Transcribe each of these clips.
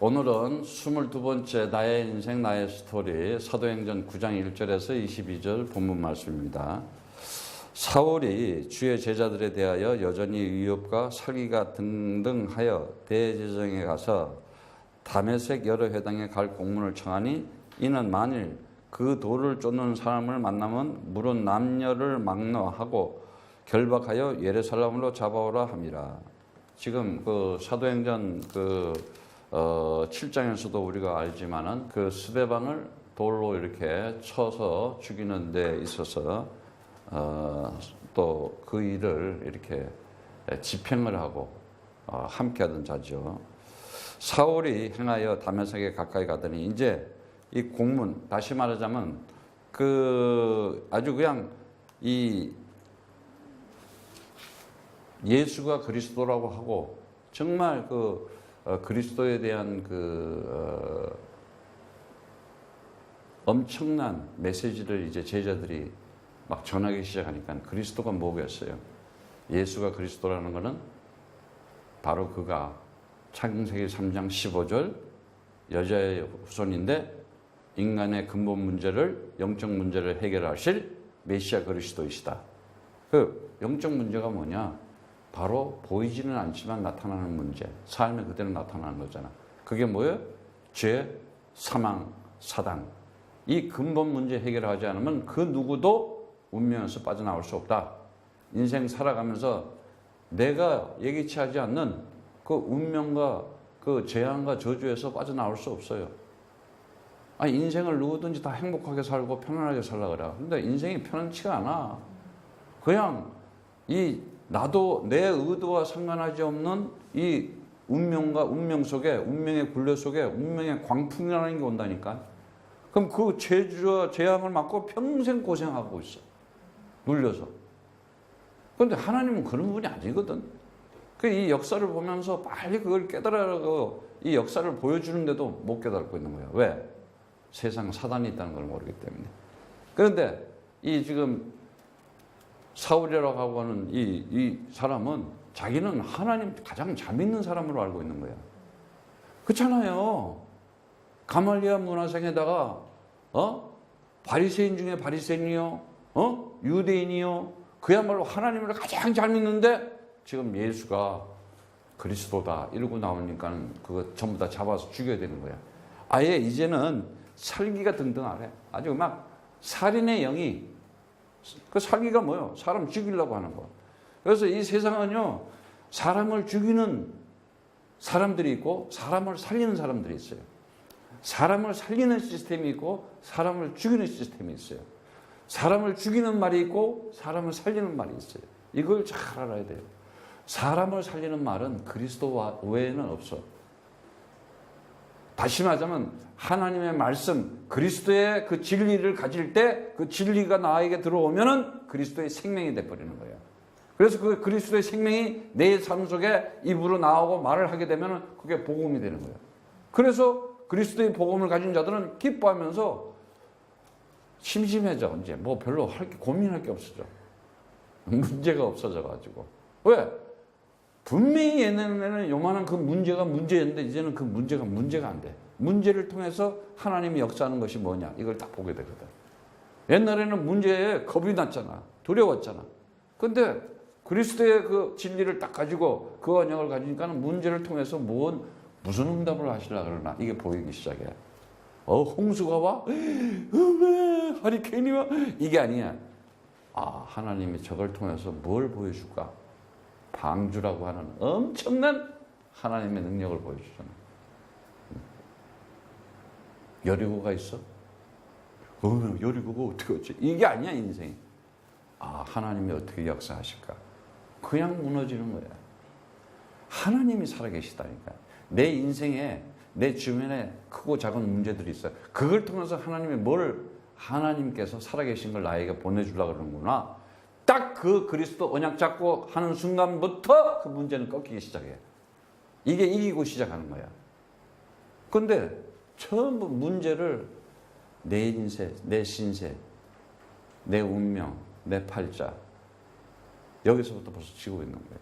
오늘은 22번째 나의 인생 나의 스토리 사도행전 9장 1절에서 22절 본문 말씀입니다. 사울이 주의 제자들에 대하여 여전히 위협과 살기가 등등하여 대제정에 가서 다메섹 여러 회당에 갈 공문을 청하니 이는 만일 그 도를 쫓는 사람을 만나면 물은 남녀를 막론하고 결박하여 예루살렘으로 잡아오라 함이라. 지금 그 사도행전 7장에서도 우리가 알지만은 그 스데반을 돌로 이렇게 쳐서 죽이는 데 있어서 또 그 일을 이렇게 집행을 하고 함께하던 자죠. 사울이 행하여 다메섹에 가까이 가더니 이제 이 공문, 다시 말하자면 아주 그냥 이 예수가 그리스도라고 하고 정말 그리스도에 대한 엄청난 메시지를 이제 제자들이 막 전하기 시작하니까 그리스도가 뭐겠어요? 예수가 그리스도라는 것은 바로 그가 창세기 3장 15절 여자의 후손인데 인간의 근본 문제를, 영적 문제를 해결하실 메시아 그리스도이시다. 그 영적 문제가 뭐냐? 바로 보이지는 않지만 나타나는 문제, 삶에 그대로 나타나는 거잖아. 그게 뭐예요? 죄, 사망, 사단. 이 근본 문제 해결하지 않으면 그 누구도 운명에서 빠져나올 수 없다. 인생 살아가면서 내가 예기치 하지 않는 그 운명과 그 재앙과 저주에서 빠져나올 수 없어요. 인생을 누구든지 다 행복하게 살고 편안하게 살라 그래. 근데 인생이 편안치가 않아. 그냥 나도 내 의도와 상관하지 없는 이 운명과 운명 속에, 운명의 굴레 속에 운명의 광풍이라는 게 온다니까. 그럼 그 재주와 재앙을 맞고 평생 고생하고 있어. 눌려서. 그런데 하나님은 그런 분이 아니거든. 이 역사를 보면서 빨리 그걸 깨달으라고 이 역사를 보여주는데도 못 깨닫고 있는 거야. 왜? 세상 사단이 있다는 걸 모르기 때문에. 그런데 지금 사울이라고 하는 이 사람은 자기는 하나님 가장 잘 믿는 사람으로 알고 있는 거야. 그렇잖아요. 가말리아 문화생에다가 바리새인 중에 바리새인이요, 유대인이요, 그야말로 하나님을 가장 잘 믿는데 지금 예수가 그리스도다 이러고 나오니까 그거 전부 다 잡아서 죽여야 되는 거야. 아예 이제는 살기가 등등하래. 아주 막 살인의 영이, 그 살기가 뭐요? 사람 죽이려고 하는 거. 그래서 이 세상은요, 사람을 죽이는 사람들이 있고 사람을 살리는 사람들이 있어요. 사람을 살리는 시스템이 있고 사람을 죽이는 시스템이 있어요. 사람을 죽이는 말이 있고 사람을 살리는 말이 있어요. 이걸 잘 알아야 돼요. 사람을 살리는 말은 그리스도 외에는 없어. 다시 말하자면 하나님의 말씀, 그리스도의 그 진리를 가질 때 그 진리가 나에게 들어오면은 그리스도의 생명이 돼버리는 거예요. 그래서 그 그리스도의 생명이 내 삶 속에 입으로 나오고 말을 하게 되면은 그게 복음이 되는 거예요. 그래서 그리스도의 복음을 가진 자들은 기뻐하면서 심심해져. 이제 뭐 별로 고민할 게 없어져. 문제가 없어져가지고. 왜? 분명히 옛날에는 요만한 그 문제가 문제였는데 이제는 그 문제가 안 돼. 문제를 통해서 하나님이 역사하는 것이 뭐냐 이걸 딱 보게 되거든. 옛날에는 문제에 겁이 났잖아. 두려웠잖아. 근데 그리스도의 그 진리를 딱 가지고 그 언약을 가지니까는 문제를 통해서 무슨 응답을 하시려고 그러나 이게 보이기 시작해. 홍수가 와? 하리케인이 와? 이게 아니야. 하나님이 저걸 통해서 뭘 보여줄까? 방주라고 하는 엄청난 하나님의 능력을 보여주잖아. 여리고가 있어? 여리고가 어떻게 어찌? 이게 아니야, 인생이. 하나님이 어떻게 역사하실까? 그냥 무너지는 거야. 하나님이 살아계시다니까. 내 인생에, 내 주변에 크고 작은 문제들이 있어요. 그걸 통해서 하나님께서 살아계신 걸 나에게 보내주려고 그러는구나. 딱 그 그리스도 언약 잡고 하는 순간부터 그 문제는 꺾이기 시작해. 이게 이기고 시작하는 거야. 근데 전부 문제를 내 인생, 내 신세, 내 운명, 내 팔자 여기서부터 벌써 지고 있는 거예요.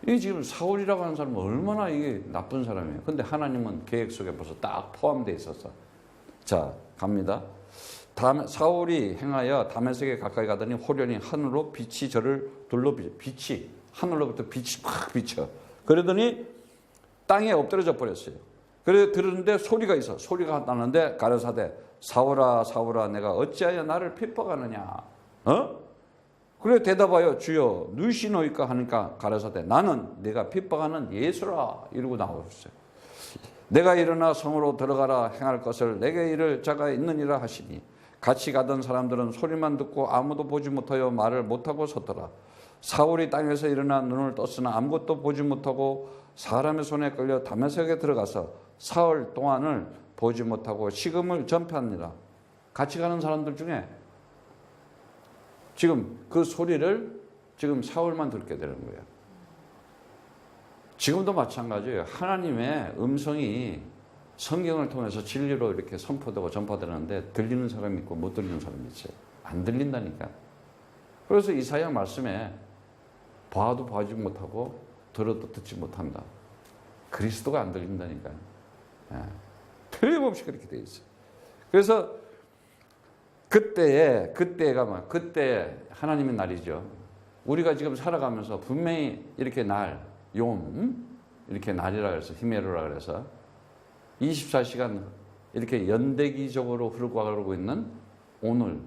이 지금 사울이라고 하는 사람은 얼마나 이게 나쁜 사람이에요. 근데 하나님은 계획 속에 벌써 딱 포함되어 있었어. 자, 갑니다. 사울이 행하여 다메섹에 가까이 가더니 호련히 하늘로 빛이 저를 둘러 비춰. 빛이 하늘로부터 빛이 막 비쳐. 그러더니 땅에 엎드려져 버렸어요. 그래 들었는데 소리가 있어. 소리가 나는데 가라사대 사울아 사울아 내가 어찌하여 나를 핍박하느냐. 그래 대답하여 주여 누이시노이까 하니까 가라사대 나는 내가 핍박하는 예수라 이러고 나오셨어요. 내가 일어나 성으로 들어가라 행할 것을 내게 이를 자가 있느니라 하시니 같이 가던 사람들은 소리만 듣고 아무도 보지 못하여 말을 못하고 섰더라. 사울이 땅에서 일어나 눈을 떴으나 아무것도 보지 못하고 사람의 손에 끌려 다메섹에 들어가서 사흘 동안을 보지 못하고 식음을 전폐하니라. 같이 가는 사람들 중에 지금 그 소리를 지금 사울만 듣게 되는 거예요. 지금도 마찬가지예요. 하나님의 음성이 성경을 통해서 진리로 이렇게 선포되고 전파되는데 들리는 사람이 있고 못 들리는 사람이 있어요. 안 들린다니까. 그래서 이사야 말씀에 봐도 봐지 못하고 들어도 듣지 못한다. 그리스도가 안 들린다니까요. 틀림없이 그렇게 돼 있어요. 그래서 그때 하나님의 날이죠. 우리가 지금 살아가면서 분명히 이렇게 이렇게 날이라 그래서 히메로라 그래서 24시간 이렇게 연대기적으로 흐르고 가고 있는 오늘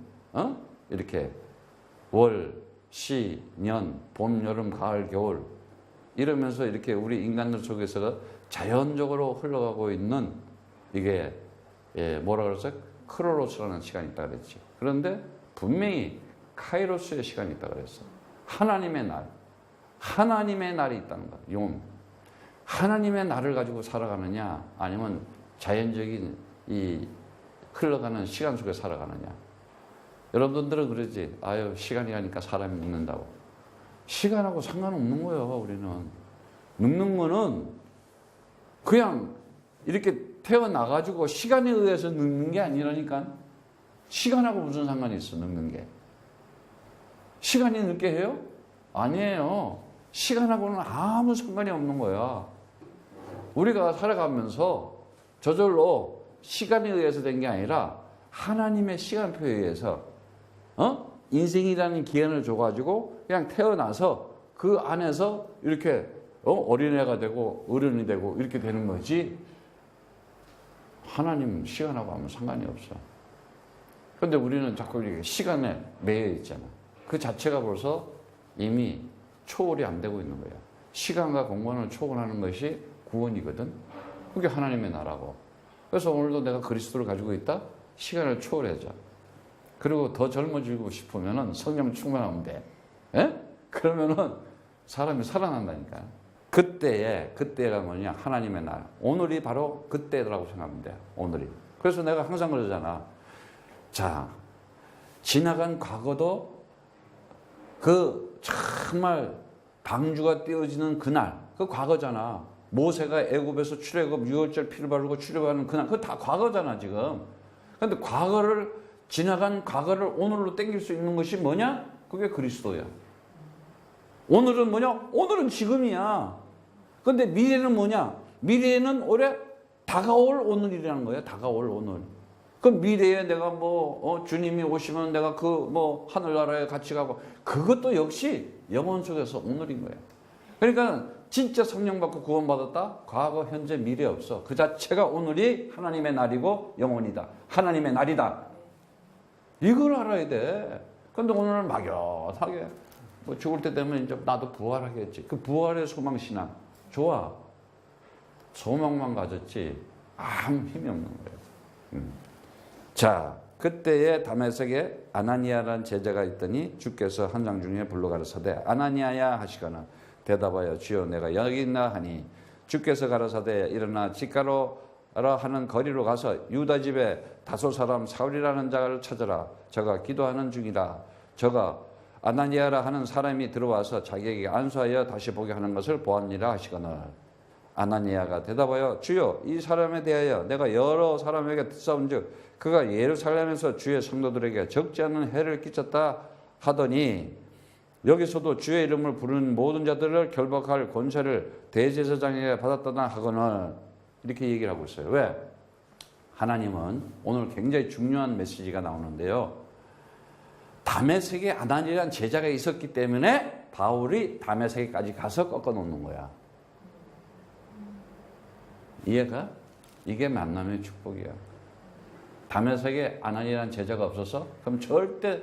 이렇게 월, 시, 년, 봄, 여름, 가을, 겨울 이러면서 이렇게 우리 인간들 속에서 자연적으로 흘러가고 있는 이게 뭐라 그랬어요? 크로노스라는 시간이 있다 그랬지. 그런데 분명히 카이로스의 시간이 있다 그랬어. 하나님의 날이 있다는 거야. 하나님의 날을 가지고 살아가느냐 아니면 자연적인 이 흘러가는 시간 속에 살아가느냐. 여러분들은 그러지. 아유 시간이 가니까 사람이 늙는다고. 시간하고 상관없는 거예요. 우리는 늙는 거는 그냥 이렇게 태어나가지고 시간에 의해서 늙는 게 아니라니까. 시간하고 무슨 상관이 있어 늙는 게. 시간이 늙게 해요? 아니에요. 시간하고는 아무 상관이 없는 거야. 우리가 살아가면서 저절로 시간에 의해서 된 게 아니라 하나님의 시간표에 의해서 인생이라는 기한을 줘가지고 그냥 태어나서 그 안에서 이렇게 어린애가 되고 어른이 되고 이렇게 되는 거지. 하나님은 시간하고 아무 상관이 없어. 그런데 우리는 자꾸 이렇게 시간에 매여 있잖아. 그 자체가 벌써 이미 초월이 안 되고 있는 거야. 시간과 공간을 초월하는 것이 구원이거든. 그게 하나님의 나라고. 그래서 오늘도 내가 그리스도를 가지고 있다? 시간을 초월하자. 그리고 더 젊어지고 싶으면 성령 충만하면 돼. 그러면은 사람이 살아난다니까. 그때가 뭐냐? 하나님의 날. 오늘이 바로 그때라고 생각하면 돼. 오늘이. 그래서 내가 항상 그러잖아. 자, 지나간 과거도 그 정말 방주가 떼어지는 그날, 그 과거잖아. 모세가 애굽에서 출애굽 6월절 피를 바르고 출애굽하는 그날, 그거 다 과거잖아 지금. 그런데 지나간 과거를 오늘로 땡길 수 있는 것이 뭐냐? 그게 그리스도야. 오늘은 뭐냐? 오늘은 지금이야. 그런데 미래는 뭐냐? 미래는 올해 다가올 오늘이라는 거야. 다가올 오늘. 그 미래에 내가 주님이 오시면 내가 하늘나라에 같이 가고, 그것도 역시 영혼 속에서 오늘인 거야. 그러니까 진짜 성령 받고 구원받았다? 과거, 현재, 미래 없어. 그 자체가 오늘이 하나님의 날이고 영혼이다. 하나님의 날이다. 이걸 알아야 돼. 그런데 오늘은 막연하게 죽을 때 되면 이제 나도 부활하겠지. 그 부활의 소망신앙 좋아. 소망만 가졌지 아무 힘이 없는 거예요. 자, 그때에 다메섹에 아나니아라는 제자가 있더니 주께서 한상 중에 불러 가라사대 아나니아야 하시거나 대답하여 주여 내가 여기 있나 하니 주께서 가라사대 일어나 집가로라 하는 거리로 가서 유다 집에 다소 사람 사울이라는 자를 찾아라. 저가 기도하는 중이라. 저가 아나니아라 하는 사람이 들어와서 자기에게 안수하여 다시 보게 하는 것을 보았니라 하시거늘. 아나니아가 대답하여 주여 이 사람에 대하여 내가 여러 사람에게 듣사온즉 그가 예루살렘에서 주의 성도들에게 적지 않은 해를 끼쳤다 하더니 여기서도 주의 이름을 부르는 모든 자들을 결박할 권세를 대제사장에게 받았다나 하거늘 이렇게 얘기를 하고 있어요. 왜? 하나님은 오늘 굉장히 중요한 메시지가 나오는데요. 다메섹에 아나니라는 제자가 있었기 때문에 바울이 다메섹까지 가서 꺾어놓는 거야. 이해가? 이게 만남의 축복이야. 다메섹에 아나니라는 제자가 없어서 그럼 절대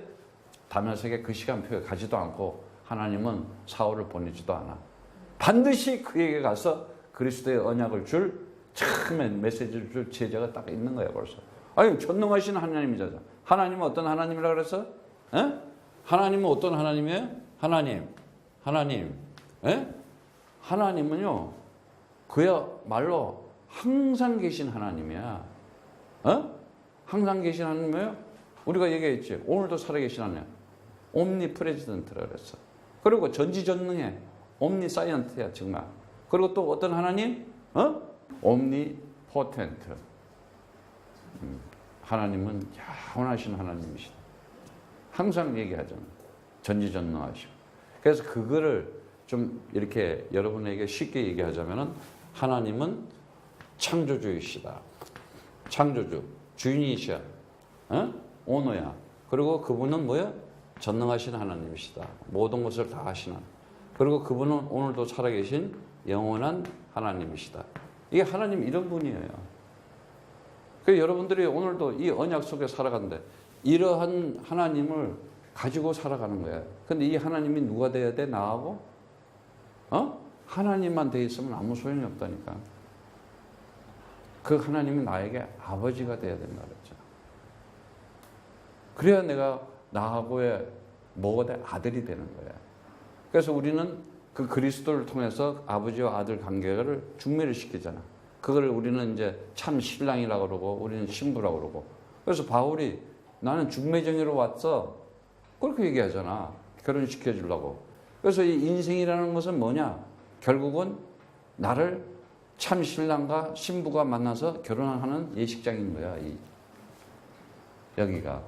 다메섹에 그 시간표에 가지도 않고 하나님은 사울을 보내지도 않아. 반드시 그에게 가서 그리스도의 언약을 줄 처음에 메시지를 줄 제자가 딱 있는 거야 벌써. 아니 전능하신 하나님이잖아. 하나님은 어떤 하나님이라고 그랬어? 에? 하나님은 어떤 하나님이에요? 하나님. 에? 하나님은요 그야말로 항상 계신 하나님이야. 어? 항상 계신 하나님이에요? 우리가 얘기했지. 오늘도 살아계신 하나님. 옴니프레지던트라 그랬어. 그리고 전지전능해. 옴니사이언트야 정말. 그리고 또 어떤 하나님? 옴니포텐트. 하나님은 영원하신 하나님이시다. 항상 얘기하잖아. 전지전능하시고. 그래서 그거를 좀 이렇게 여러분에게 쉽게 얘기하자면은 하나님은 창조주이시다. 창조주. 주인이시야. 오너야. 그리고 그분은 뭐야? 전능하신 하나님이시다. 모든 것을 다 하시는. 그리고 그분은 오늘도 살아계신 영원한 하나님이시다. 이게 하나님 이런 분이에요. 그래서 여러분들이 오늘도 이 언약 속에 살아간대. 이러한 하나님을 가지고 살아가는 거야. 근데 이 하나님이 누가 돼야 돼? 나하고? 하나님만 돼 있으면 아무 소용이 없다니까. 그 하나님이 나에게 아버지가 돼야 된다 그랬잖아. 그래야 내가 나하고의 뭐가 돼? 아들이 되는 거야. 그래서 우리는 그 그리스도를 통해서 아버지와 아들 관계를 중매를 시키잖아. 그걸 우리는 이제 참 신랑이라고 그러고 우리는 신부라고 그러고. 그래서 바울이 나는 중매정예로 왔어. 그렇게 얘기하잖아. 결혼시켜 주려고. 그래서 이 인생이라는 것은 뭐냐? 결국은 나를 참 신랑과 신부가 만나서 결혼하는 예식장인 거야. 여기가.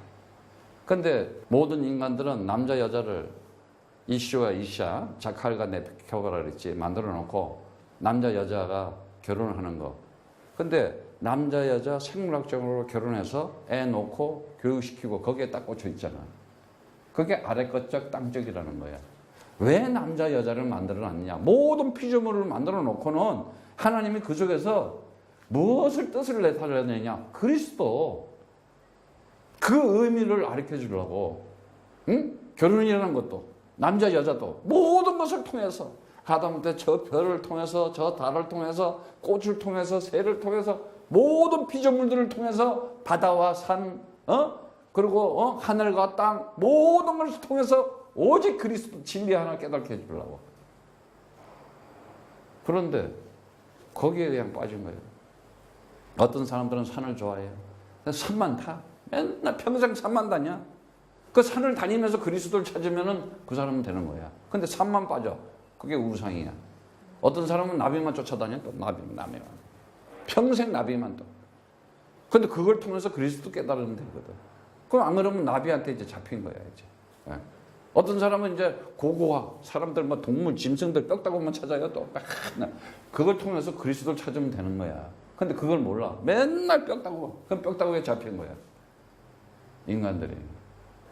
근데 모든 인간들은 남자 여자를 이슈와 이샤, 자칼과 네표가라 그랬지. 만들어 놓고 남자 여자가 결혼하는 거. 근데 남자 여자 생물학적으로 결혼해서 애 놓고 교육시키고 거기에 딱 꽂혀 있잖아. 그게 아래 것적 땅적이라는 거야. 왜 남자 여자를 만들어 놨느냐? 모든 피조물을 만들어 놓고는 하나님이 그 속에서 무엇을 뜻을 내달려내냐? 그리스도. 그 의미를 가르쳐 주려고. 응? 결혼이라는 것도 남자 여자도 모든 것을 통해서 하다못해 저 별을 통해서 저 달을 통해서 꽃을 통해서 새를 통해서 모든 피조물들을 통해서 바다와 산 그리고 하늘과 땅 모든 것을 통해서 오직 그리스도 진리 하나 깨닫게 해주려고. 그런데 거기에 그냥 빠진 거예요. 어떤 사람들은 산을 좋아해요. 산만 타. 맨날 평생 산만 다녀. 그 산을 다니면서 그리스도를 찾으면은 그 사람은 되는 거야. 근데 산만 빠져. 그게 우상이야. 어떤 사람은 나비만 쫓아다녀. 또 나비만. 평생 나비만 또. 근데 그걸 통해서 그리스도 깨달으면 되거든. 그럼 안 그러면 나비한테 이제 잡힌 거야, 이제. 어떤 사람은 이제 고고학, 사람들 뭐 동물, 짐승들 뼈다구만 찾아요, 또. 그걸 통해서 그리스도를 찾으면 되는 거야. 근데 그걸 몰라. 맨날 뼈다구. 그럼 뼈다구에 잡힌 거야. 인간들이.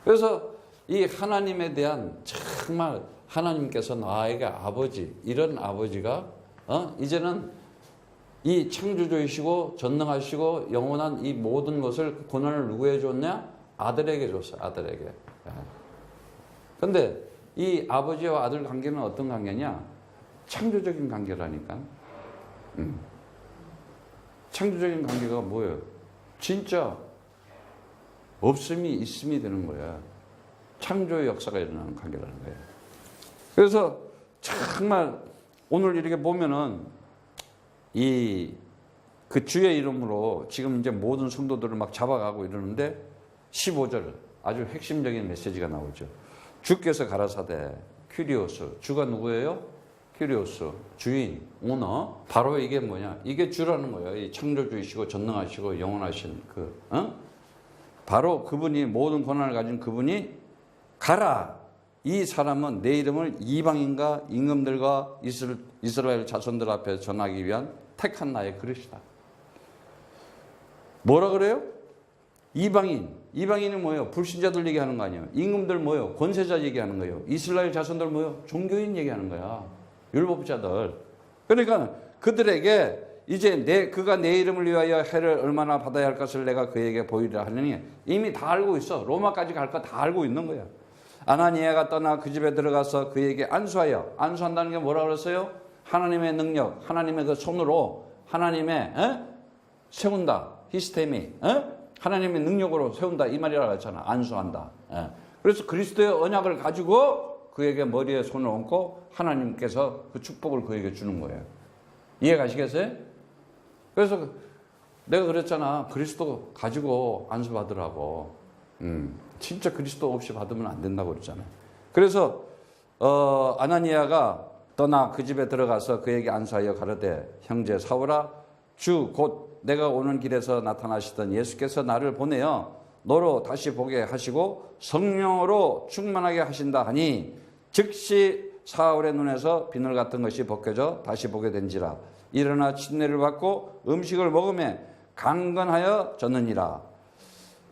그래서 이 하나님에 대한 정말 하나님께서 나에게 아버지, 이런 아버지가, 이제는 이 창조주이시고 전능하시고 영원한 이 모든 것을 권한을 누구에게 줬냐? 아들에게 줬어요. 아들에게. 근데 이 아버지와 아들 관계는 어떤 관계냐? 창조적인 관계라니까. 창조적인 관계가 뭐예요? 진짜 없음이 있음이 되는 거야. 창조의 역사가 일어나는 관계라는 거예요. 그래서 정말 오늘 이렇게 보면은 그 주의 이름으로 지금 이제 모든 성도들을 막 잡아가고 이러는데 15절 아주 핵심적인 메시지가 나오죠. 주께서 가라사대 큐리오스. 주가 누구예요? 큐리오스. 주인, 오너. 바로 이게 뭐냐? 이게 주라는 거예요. 이 창조주이시고 전능하시고 영원하신 바로 그분이 모든 권한을 가진 그분이 가라. 이 사람은 내 이름을 이방인과 임금들과 이스라엘 자손들 앞에 전하기 위한 택한 나의 그릇이다. 뭐라 그래요? 이방인이 뭐예요? 불신자들 얘기하는 거 아니에요? 임금들 뭐예요? 권세자 얘기하는 거예요. 이스라엘 자손들 뭐예요? 종교인 얘기하는 거야. 율법자들. 그러니까 그들에게 이제 그가 내 이름을 위하여 해를 얼마나 받아야 할 것을 내가 그에게 보이리라 하느니 이미 다 알고 있어. 로마까지 갈 거 다 알고 있는 거야. 아나니아가 떠나 그 집에 들어가서 그에게 안수하여, 안수한다는 게 뭐라 그랬어요? 하나님의 능력, 하나님의 그 손으로 하나님의 세운다. 히스테미, 하나님의 능력으로 세운다 이 말이라고 했잖아. 안수한다. 그래서 그리스도의 언약을 가지고 그에게 머리에 손을 얹고 하나님께서 그 축복을 그에게 주는 거예요. 이해 가시겠어요? 그래서 내가 그랬잖아. 그리스도 가지고 안수 받으라고. 진짜 그리스도 없이 받으면 안 된다고 그랬잖아요. 그래서 아나니아가 떠나 그 집에 들어가서 그에게 안수하여 가르되 형제 사울아 주 곧 내가 오는 길에서 나타나시던 예수께서 나를 보내어 너로 다시 보게 하시고 성령으로 충만하게 하신다 하니 즉시 사울의 눈에서 비늘 같은 것이 벗겨져 다시 보게 된지라. 일어나 침례를 받고 음식을 먹으며 강건하여 졌느니라.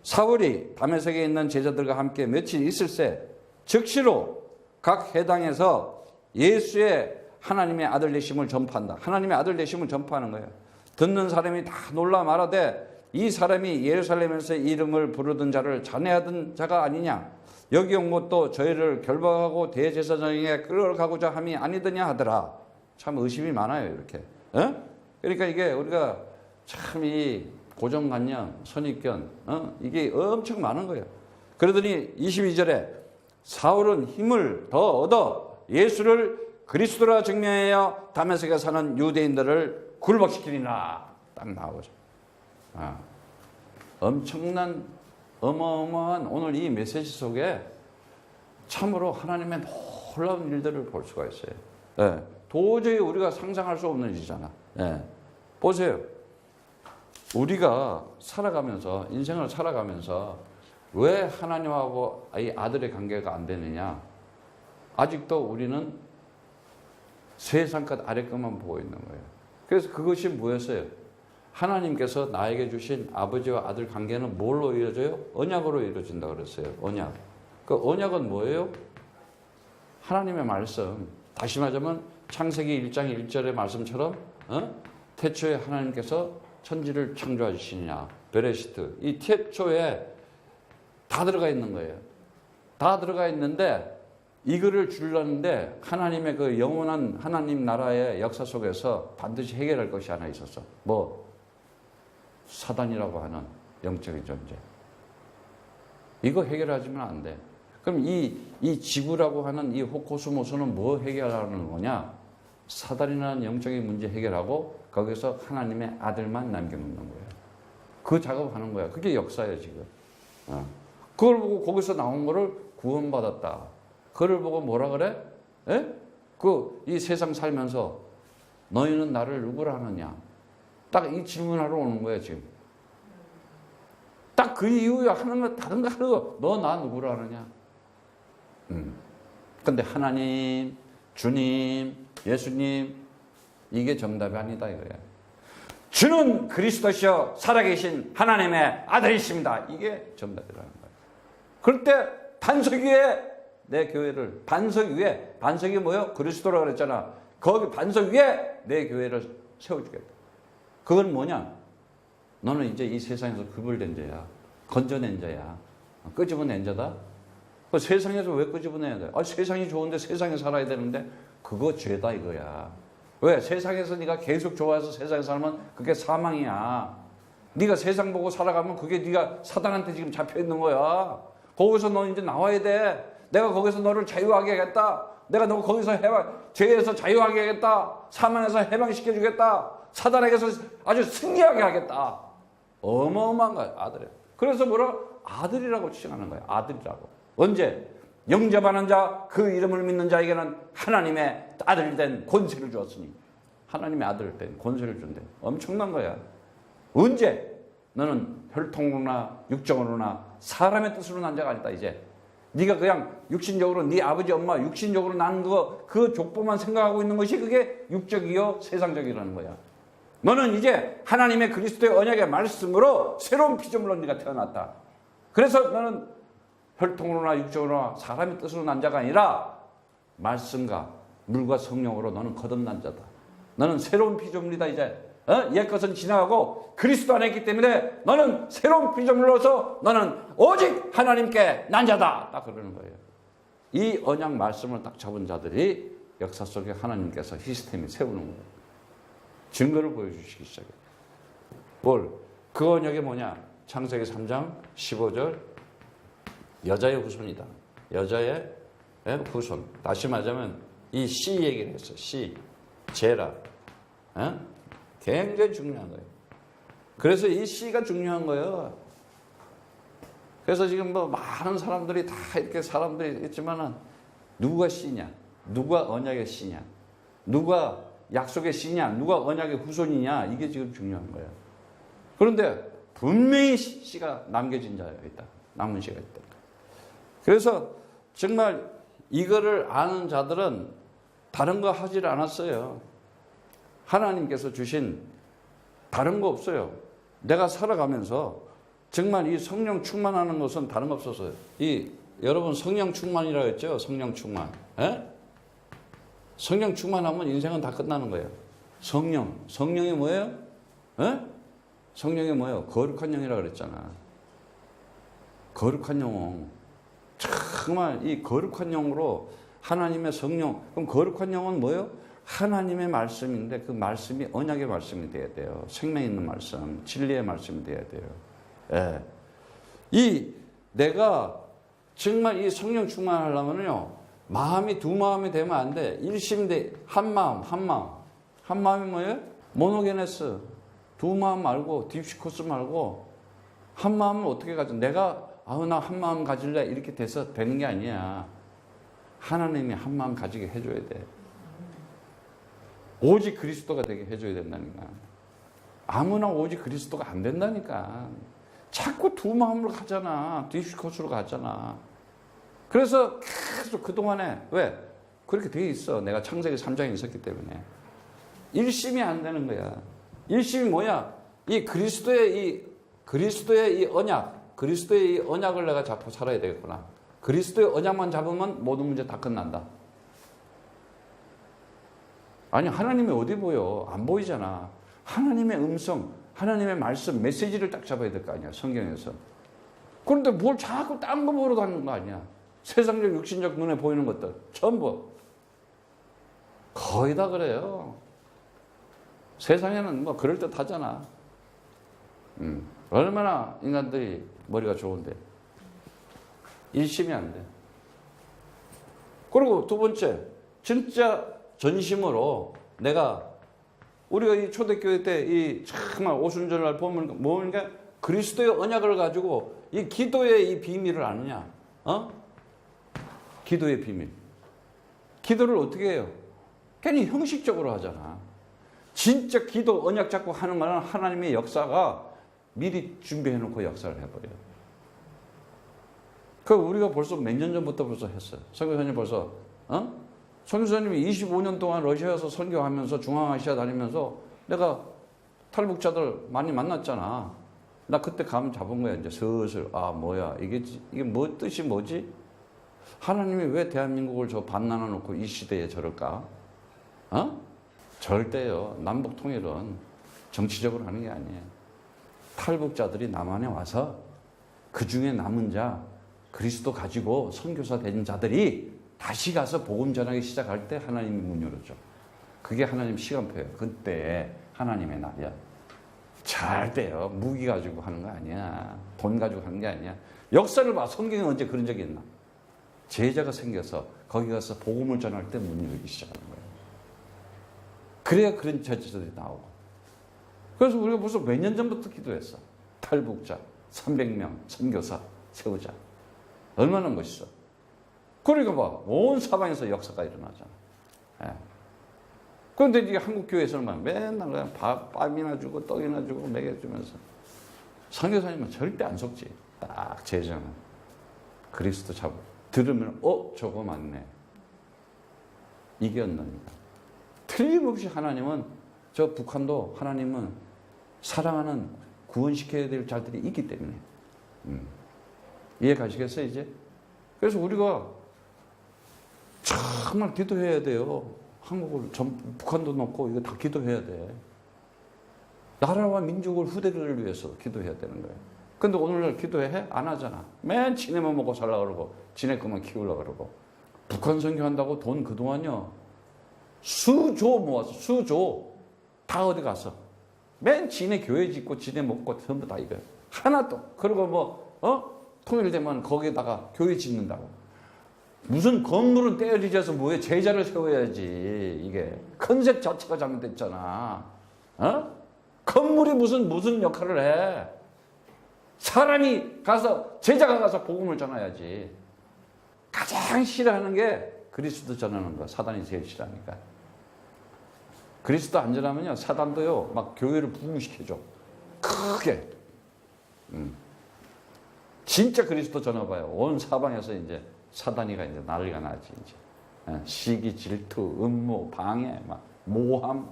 사울이 다메섹에 있는 제자들과 함께 며칠 있을새 즉시로 각 회당에서 예수의 하나님의 아들 되심을 전파한다. 하나님의 아들 되심을 전파하는 거예요. 듣는 사람이 다 놀라 말하되 이 사람이 예루살렘에서 이름을 부르던 자를 잔해하던 자가 아니냐. 여기 온 것도 저희를 결박하고 대제사장에게 끌어가고자 함이 아니더냐 하더라. 참 의심이 많아요. 이렇게. 그러니까 이게 우리가 참 이 고정관념, 선입견 이게 엄청 많은 거예요. 그러더니 22절에 사울은 힘을 더 얻어 예수를 그리스도라 증명하여 다메섹에 사는 유대인들을 굴복시키리라. 딱 나오죠. 엄청난 어마어마한 오늘 이 메시지 속에 참으로 하나님의 놀라운 일들을 볼 수가 있어요. 도저히 우리가 상상할 수 없는 일이잖아. 보세요. 우리가 살아가면서 인생을 살아가면서 왜 하나님하고 이 아들의 관계가 안 되느냐. 아직도 우리는 세상 것 아래 것만 보고 있는 거예요. 그래서 그것이 뭐였어요? 하나님께서 나에게 주신 아버지와 아들 관계는 뭘로 이루어져요? 언약으로 이루어진다 그랬어요. 언약. 그 언약은 뭐예요? 하나님의 말씀. 다시 말하자면 창세기 1장 1절의 말씀처럼 태초에 하나님께서 천지를 창조하시느냐. 베레시트. 이 태초에 다 들어가 있는 거예요. 다 들어가 있는데 이거를 주려는데 하나님의 그 영원한 하나님 나라의 역사 속에서 반드시 해결할 것이 하나 있었어. 뭐? 사단이라고 하는 영적인 존재. 이거 해결하지면 안 돼. 그럼 이 지구라고 하는 이 호코스모스는 뭐 해결하는 거냐? 사단이라는 영적인 문제 해결하고 거기서 하나님의 아들만 남겨놓는 거예요. 그 작업하는 거야. 그게 역사예요, 지금. 그걸 보고 거기서 나온 거를 구원받았다. 그걸 보고 뭐라 그래? 이 세상 살면서 너희는 나를 누구라 하느냐? 딱 이 질문하러 오는 거야, 지금. 딱 그 이후에 하는 거 다른 거 하는 거. 너 나 누구라 하느냐? 근데 하나님, 주님, 예수님 이게 정답이 아니다 이거야. 주는 그리스도시여 살아계신 하나님의 아들이십니다. 이게 정답이라는 거야. 그럴 때 반석 위에 내 교회를 반석이 뭐예요? 그리스도라고 그랬잖아. 거기 반석 위에 내 교회를 세워주겠다. 그건 뭐냐? 너는 이제 이 세상에서 구별된 자야. 건져낸 자야. 끄집어낸 자다. 그 세상에서 왜 끄집어내야 돼? 세상이 좋은데 세상에 살아야 되는데 그거 죄다 이거야. 왜? 세상에서 네가 계속 좋아해서 세상에 살면 그게 사망이야. 네가 세상 보고 살아가면 그게 네가 사단한테 지금 잡혀 있는 거야. 거기서 너 이제 나와야 돼. 내가 거기서 너를 자유하게 하겠다. 내가 너 거기서 죄에서 자유하게 하겠다. 사망에서 해방시켜 주겠다. 사단에게서 아주 승리하게 하겠다. 어마어마한 거야, 아들이야. 그래서 뭐라? 아들이라고 칭하는 거야. 아들이라고. 언제? 영접하는 자, 그 이름을 믿는 자에게는 하나님의 아들 된 권세를 주었으니 하나님의 아들 된 권세를 준대. 엄청난 거야. 언제? 너는 혈통으로나 육정으로나 사람의 뜻으로 난 자가 아니다 이제. 네가 그냥 육신적으로 네 아버지 엄마 육신적으로 난 그 족보만 생각하고 있는 것이 그게 육적이요 세상적이라는 거야. 너는 이제 하나님의 그리스도의 언약의 말씀으로 새로운 피조물로 네가 태어났다. 그래서 너는 혈통으로나 육적으로나 사람의 뜻으로 난 자가 아니라 말씀과 물과 성령으로 너는 거듭난 자다. 너는 새로운 피조물이다 이제. 옛 것은 지나가고 그리스도 안에 있기 때문에 너는 새로운 피조물로서 너는 오직 하나님께 난 자다. 딱 그러는 거예요. 이 언약 말씀을 딱 잡은 자들이 역사 속에 하나님께서 시스템이 세우는 거예요. 증거를 보여주시기 시작해요. 뭘? 그 언약이 뭐냐? 창세기 3장 15절 여자의 후손이다. 여자의 후손. 다시 말하자면 이 씨 얘기를 했어요. 씨, 제라. 굉장히 중요한 거예요. 그래서 이 씨가 중요한 거예요. 그래서 지금 뭐 많은 사람들이 다 이렇게 사람들이 있지만은 누가 씨냐? 누가 언약의 씨냐? 누가 약속의 씨냐? 누가 언약의 후손이냐? 이게 지금 중요한 거예요. 그런데 분명히 씨가 남겨진 자가 있다. 남은 씨가 있다. 그래서 정말 이거를 아는 자들은 다른 거 하질 않았어요. 하나님께서 주신 다른 거 없어요. 내가 살아가면서 정말 이 성령 충만하는 것은 다른 거 없었어요. 여러분 성령 충만이라고 했죠? 성령 충만. 성령 충만하면 인생은 다 끝나는 거예요. 성령이 뭐예요? 성령이 뭐예요? 거룩한 영이라고 그랬잖아. 거룩한 영. 정말 이 거룩한 영으로 하나님의 성령. 그럼 거룩한 영은 뭐예요? 하나님의 말씀인데 그 말씀이 언약의 말씀이 돼야 돼요. 생명 있는 말씀, 진리의 말씀이 돼야 돼요. 예. 내가 정말 이 성령 충만하려면요, 마음이 두 마음이 되면 안 돼. 일심대 한 마음. 한 마음이 뭐예요? 모노게네스. 두 마음 말고 딥시코스 말고 한 마음을 어떻게 가져? 내가 나 한 마음 가질래 이렇게 돼서 되는 게 아니야. 하나님이 한 마음 가지게 해줘야 돼. 오직 그리스도가 되게 해줘야 된다니까. 아무나 오직 그리스도가 안 된다니까. 자꾸 두 마음으로 가잖아. 딥시코스로 가잖아. 그래서 계속 그동안에 왜? 그렇게 돼 있어. 내가 창세기 3장에 있었기 때문에. 일심이 안 되는 거야. 일심이 뭐야? 이 그리스도의 이 언약, 그리스도의 이 언약을 내가 잡고 살아야 되겠구나. 그리스도의 언약만 잡으면 모든 문제 다 끝난다. 아니, 하나님이 어디 보여? 안 보이잖아. 하나님의 음성, 하나님의 말씀, 메시지를 딱 잡아야 될 거 아니야, 성경에서. 그런데 뭘 자꾸 딴 거 보러 가는 거 아니야. 세상적, 육신적 눈에 보이는 것들 전부 거의 다 그래요. 세상에는 뭐 그럴듯하잖아. 얼마나 인간들이 머리가 좋은데 일심이 안 돼. 그리고 두 번째, 진짜 전심으로 우리가 이 초대교회 때 이 정말 오순절날 보면 뭐니까 그리스도의 언약을 가지고 이 기도의 이 비밀을 아느냐? 기도의 비밀. 기도를 어떻게 해요? 괜히 형식적으로 하잖아. 진짜 기도 언약 잡고 하는 거는 하나님의 역사가 미리 준비해놓고 역사를 해버려요. 우리가 벌써 몇 년 전부터 벌써 했어요. 선교사님 벌써, 선교사님이 25년 동안 러시아에서 선교하면서 중앙아시아 다니면서 내가 탈북자들 많이 만났잖아. 나 그때 감 잡은 거야. 이제 슬슬, 뭐야. 이게 뭐 뜻이 뭐지? 하나님이 왜 대한민국을 저 반나눠 놓고 이 시대에 저럴까? 절대요. 남북 통일은 정치적으로 하는 게 아니에요. 탈북자들이 남한에 와서 그 중에 남은 자, 그리스도 가지고 선교사 된 자들이 다시 가서 복음 전하기 시작할 때 하나님이 문 열어줘. 그게 하나님 시간표예요. 그때 하나님의 날이야. 절대요. 무기 가지고 하는 거 아니야. 돈 가지고 하는 게 아니야. 역사를 봐. 성경에 언제 그런 적이 있나? 제자가 생겨서 거기 가서 복음을 전할 때 문 열기 시작하는 거예요. 그래야 그런 제자들이 나오고. 그래서 우리가 벌써 몇 년 전부터 기도했어. 탈북자 300명 선교사 세우자. 얼마나 멋있어. 그러니까 봐. 온 사방에서 역사가 일어나잖아. 예. 그런데 이게 한국 교회에서는 맨날 그냥 밥이나 주고 떡이나 주고 먹여주면서 선교사님은 절대 안 속지. 딱 제자는 그리스도 잡고 들으면 저거 맞네. 이게 언론입니다. 틀림없이 하나님은 저 북한도 하나님은 사랑하는 구원시켜야 될 자들이 있기 때문에 이해 가시겠어요 이제? 그래서 우리가 정말 기도해야 돼요. 한국을 북한도 넣고 이거 다 기도해야 돼. 나라와 민족을 후대들을 위해서 기도해야 되는 거예요. 근데 오늘날 기도해? 안 하잖아. 맨 지네만 먹고 살라 그러고 지네 것만 키우려고 그러고 북한 선교한다고 돈 그동안요 수조 모아서 수조 다 어디 가서 맨 지네 교회 짓고 지네 먹고 전부 다 이거예요. 하나도. 그리고 통일되면 거기에다가 교회 짓는다고. 무슨 건물은 떼어지져서 뭐해. 제자를 세워야지. 이게 컨셉 자체가 잘못됐잖아. 건물이 무슨 역할을 해. 사람이 가서 제자가 가서 복음을 전해야지. 가장 싫어하는 게 그리스도 전하는 거. 사단이 제일 싫어하니까. 그리스도 안 전하면요 사단도요 막 교회를 부흥시켜줘. 크게. 진짜 그리스도 전해봐요. 온 사방에서 이제 사단이가 이제 난리가 나지 이제. 시기, 질투, 음모, 방해, 막 모함,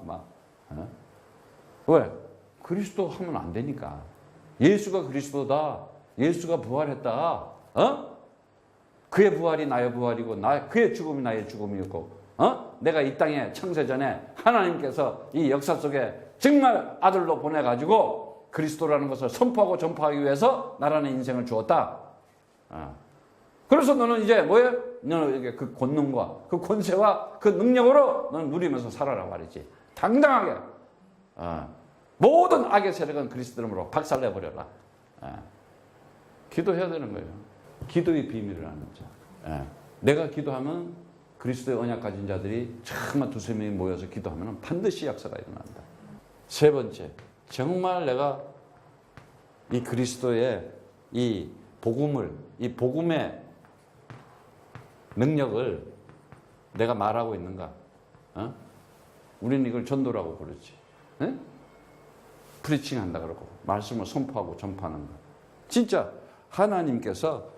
왜? 그리스도 하면 안 되니까. 예수가 그리스도다. 예수가 부활했다. 그의 부활이 나의 부활이고 그의 죽음이 나의 죽음이었고 내가 이 땅에 창세전에 하나님께서 이 역사 속에 정말 아들로 보내가지고 그리스도라는 것을 선포하고 전파하기 위해서 나라는 인생을 주었다. 그래서 너는 이제 뭐예요? 너는 그 권능과 그 권세와 그 능력으로 너는 누리면서 살아라 말이지. 당당하게. 모든 악의 세력은 그리스도 이름으로 박살내버려라. 기도해야 되는 거예요. 기도의 비밀을 아는 자. 내가 기도하면 그리스도의 언약 가진 자들이 정말 두세 명이 모여서 기도하면 반드시 역사가 일어난다. 세 번째, 정말 내가 이 그리스도의 이 복음을, 이 복음의 능력을 내가 말하고 있는가? 우리는 이걸 전도라고 부르지. 프리칭 한다 그러고 말씀을 선포하고 전파하는 거. 진짜 하나님께서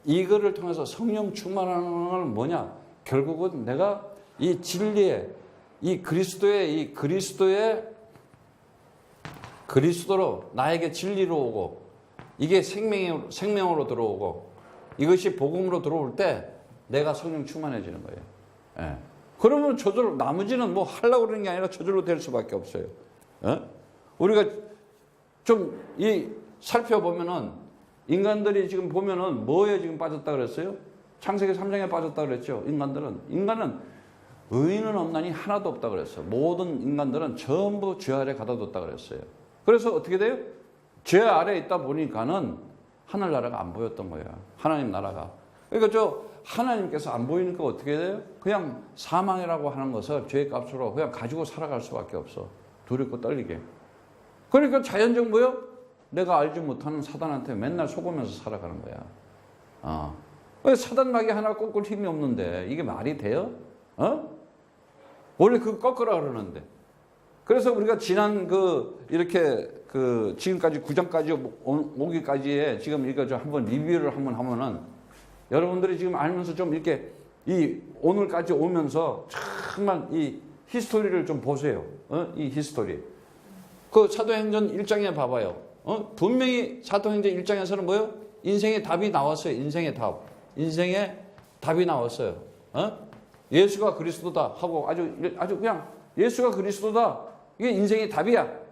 이거를 통해서 성령 충만하는 건 뭐냐? 결국은 내가 이 진리의 이 그리스도로 나에게 진리로 오고 이게 생명으로 들어오고 이것이 복음으로 들어올 때 내가 성령 충만해지는 거예요. 그러면 저절로 나머지는 뭐 하려고 그러는 게 아니라 저절로 될 수밖에 없어요. 우리가 좀 살펴보면은 인간들이 지금 보면은 뭐에 지금 빠졌다 그랬어요? 창세기 3장에 빠졌다 그랬죠. 인간은 의인은 없나니 하나도 없다 그랬어요. 모든 인간들은 전부 죄 아래 가둬뒀다 그랬어요. 그래서 어떻게 돼요? 죄 아래 있다 보니까는 하늘나라가 안 보였던 거예요. 하나님 나라가. 그러니까 하나님께서 안 보이니까 어떻게 돼요? 그냥 사망이라고 하는 것을 죄의 값으로 그냥 가지고 살아갈 수밖에 없어. 두렵고 떨리게. 그러니까 자연적 뭐요? 내가 알지 못하는 사단한테 맨날 속으면서 살아가는 거야. 왜 사단 마귀 하나 꺾을 힘이 없는데 이게 말이 돼요? 원래 그거 꺾으라 그러는데. 그래서 우리가 지난 지금까지 9장까지 오기까지에 지금 이거 한번 리뷰를 한번 하면은 여러분들이 지금 알면서 좀 이렇게 오늘까지 오면서 정말 이 히스토리를 좀 보세요. 이 히스토리. 그 사도행전 1장에 봐봐요. 분명히 사도행전 1장에서는 뭐요? 인생의 답이 나왔어요. 인생의 답이 나왔어요. 예수가 그리스도다 하고 아주 그냥 예수가 그리스도다. 이게 인생의 답이야.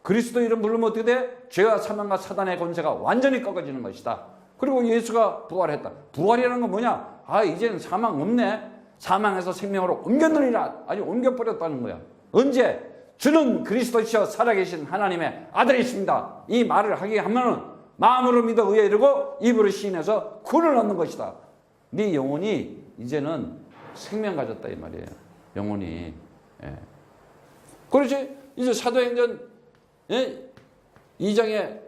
그리스도 이름 부르면 어떻게 돼? 죄와 사망과 사단의 권세가 완전히 꺾어지는 것이다. 그리고 예수가 부활했다. 부활이라는 건 뭐냐? 이제는 사망 없네. 사망에서 생명으로 옮겼느니라. 아주 옮겨버렸다는 거야. 언제? 주는 그리스도시여 살아계신 하나님의 아들이십니다. 이 말을 하게 하면은 마음으로 믿어 의에 이르고 입으로 시인해서 구원을 얻는 것이다. 네 영혼이 이제는 생명 가졌다 이 말이에요. 영혼이. 그렇지? 이제 사도행전 2장에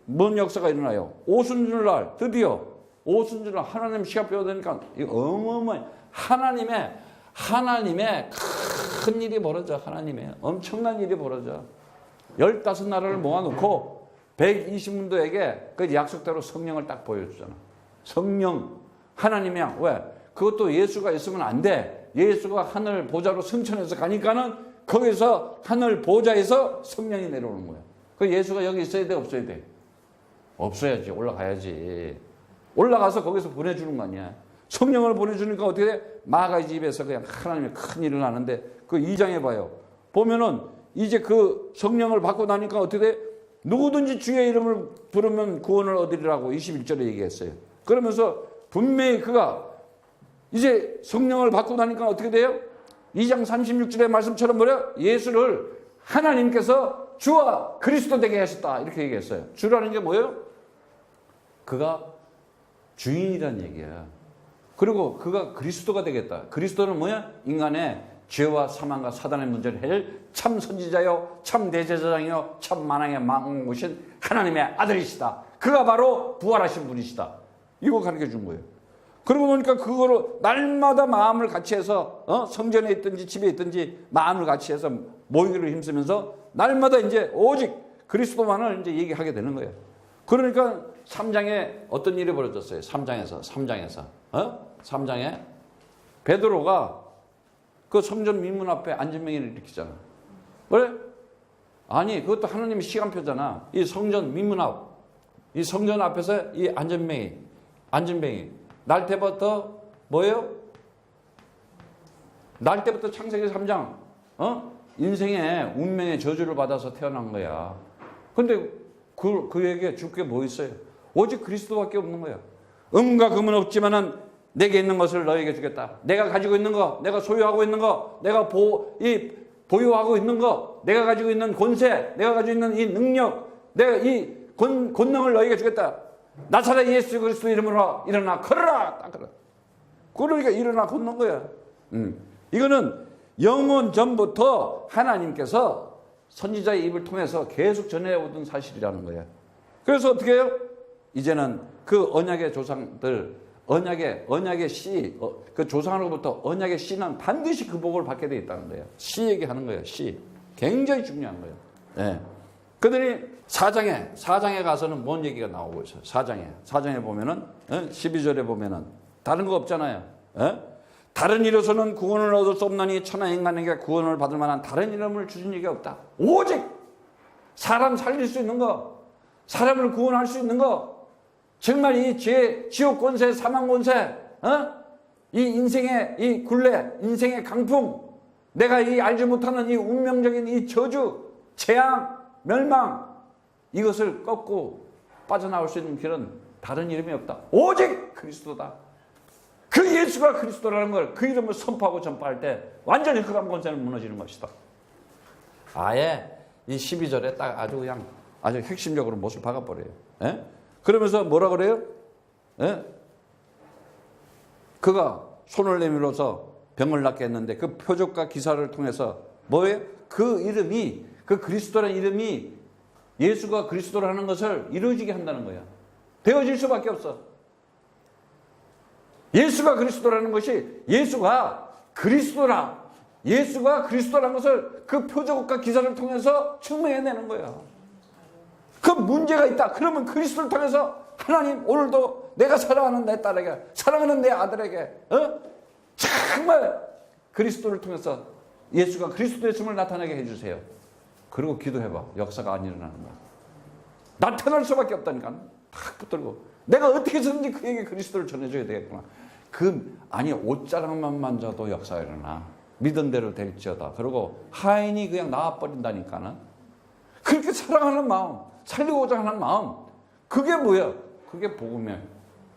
뭔 역사가 일어나요? 오순절날 드디어 오순절날 하나님 시합 배워되니까 어마어마해. 하나님의 큰 일이 벌어져. 하나님의 엄청난 일이 벌어져. 15나라를 모아놓고 120문도에게 그 약속대로 성령을 딱 보여주잖아. 성령. 하나님이야. 왜? 그것도 예수가 있으면 안 돼. 예수가 하늘 보좌로 승천해서 가니까는 거기서 하늘 보좌에서 성령이 내려오는 거야. 그 예수가 여기 있어야 돼, 없어야 돼? 없어야지. 올라가야지. 올라가서 거기서 보내주는 거 아니야. 성령을 보내주니까 어떻게 돼? 마가의 집에서 그냥 하나님의 큰 일을 하는데 그 2장에 봐요. 보면은 이제 그 성령을 받고 나니까 어떻게 돼? 누구든지 주의 이름을 부르면 구원을 얻으리라고 21절에 얘기했어요. 그러면서 분명히 그가 이제 성령을 받고 나니까 어떻게 돼요? 2장 36절의 말씀처럼 뭐래요? 예수를 하나님께서 주와 그리스도 되게 하셨다. 이렇게 얘기했어요. 주라는 게 뭐예요? 그가 주인이란 얘기야. 그리고 그가 그리스도가 되겠다. 그리스도는 뭐야? 인간의 죄와 사망과 사단의 문제를 해낼 참 선지자요, 참 대제사장이요, 참 만왕의 망 오신 하나님의 아들이시다. 그가 바로 부활하신 분이시다. 이거 가르쳐 준 거예요. 그러고 보니까 그거를 날마다 마음을 같이 해서 성전에 있든지 집에 있든지 마음을 같이 해서 모이기를 힘쓰면서 날마다 이제 오직 그리스도만을 이제 얘기하게 되는 거예요. 그러니까 3장에 어떤 일이 벌어졌어요? 3장에 베드로가 그 성전 민문 앞에 안전맹이를 일으키잖아. 그래? 아니, 그것도 하나님의 시간표잖아. 이 성전 민문 앞, 이 성전 앞에서 이 안전뱅이. 날 때부터 뭐예요? 날 때부터 창세기 3장, 인생의 운명의 저주를 받아서 태어난 거야. 근데 그에게 줄 게 뭐 있어요? 오직 그리스도밖에 없는 거야. 음과 금은 없지만은 내게 있는 것을 너에게 주겠다. 내가 가지고 있는 거, 내가 소유하고 있는 거, 내가 보유하고 있는 거, 내가 가지고 있는 권세, 내가 가지고 있는 이 능력, 내가 이 권능을 너에게 주겠다. 나사렛 예수 그리스도 이름으로 일어나 걸어라. 딱 그래. 그러니까 일어나 걷는 거야. 이거는 영원 전부터 하나님께서 선지자의 입을 통해서 계속 전해오던 사실이라는 거예요. 그래서 어떻게 해요? 이제는 그 언약의 조상들, 언약의 씨, 그 조상으로부터 언약의 씨는 반드시 그 복을 받게 돼 있다는 거예요. 씨 얘기하는 거예요. 씨. 굉장히 중요한 거예요. 네. 그들이 4장에 가서는 뭔 얘기가 나오고 있어요. 4장에 보면은 12절에 보면은 다른 거 없잖아요. 다른 이로서는 구원을 얻을 수 없나니 천하 인간에게 구원을 받을 만한 다른 이름을 주신 이가 없다. 오직 사람 살릴 수 있는 거, 사람을 구원할 수 있는 거, 정말 이 지옥 권세, 사망 권세, 이 인생의 이 굴레, 인생의 강풍, 내가 이 알지 못하는 이 운명적인 이 저주, 재앙, 멸망, 이것을 꺾고 빠져나올 수 있는 길은 다른 이름이 없다. 오직 그리스도다. 그 예수가 그리스도라는 걸, 그 이름을 선포하고 전파할 때 완전히 흑암 권세는 무너지는 것이다. 아예 이 12절에 딱 아주 핵심적으로 못을 박아버려요. 예? 그러면서 뭐라 그래요? 예? 그가 손을 내밀어서 병을 낫게 했는데 그 표적과 기사를 통해서 뭐예요? 그 이름이, 그 그리스도라는 이름이 예수가 그리스도라는 것을 이루어지게 한다는 거야. 되어질 수밖에 없어. 예수가 그리스도라는 것이 예수가 그리스도라는 것을 그 표적과 기사를 통해서 증명해내는 거야. 그 문제가 있다. 그러면 그리스도를 통해서 하나님 오늘도 내가 사랑하는 내 딸에게, 사랑하는 내 아들에게 정말 그리스도를 통해서 예수가 그리스도였음을 나타나게 해주세요. 그리고 기도해봐. 역사가 안 일어나는 거야. 나타날 수밖에 없다니까. 탁 붙들고 내가 어떻게 해서든지 그에게 그리스도를 전해줘야 되겠구나. 아니 옷자락만 만져도 역사가 일어나. 믿은 대로 될지어다. 그리고 하인이 그냥 나와버린다니까는. 그렇게 사랑하는 마음, 살리고자 하는 마음, 그게 뭐야? 그게 복음이야.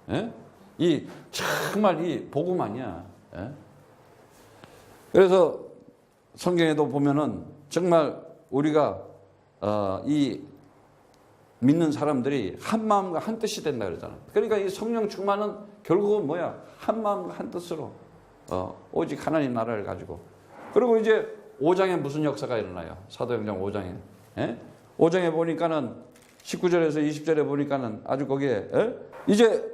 예? 정말 이 복음 아니야. 예? 그래서 성경에도 보면은 정말 우리가 이 믿는 사람들이 한 마음과 한 뜻이 된다 그러잖아. 그러니까 이 성령 충만은 결국은 뭐야? 한 마음과 한 뜻으로 오직 하나님 나라를 가지고. 그리고 이제 5장에 무슨 역사가 일어나요? 사도행전 5장에. 예? 5장에 보니까는 19절에서 20절에 보니까는 아주 거기에 이제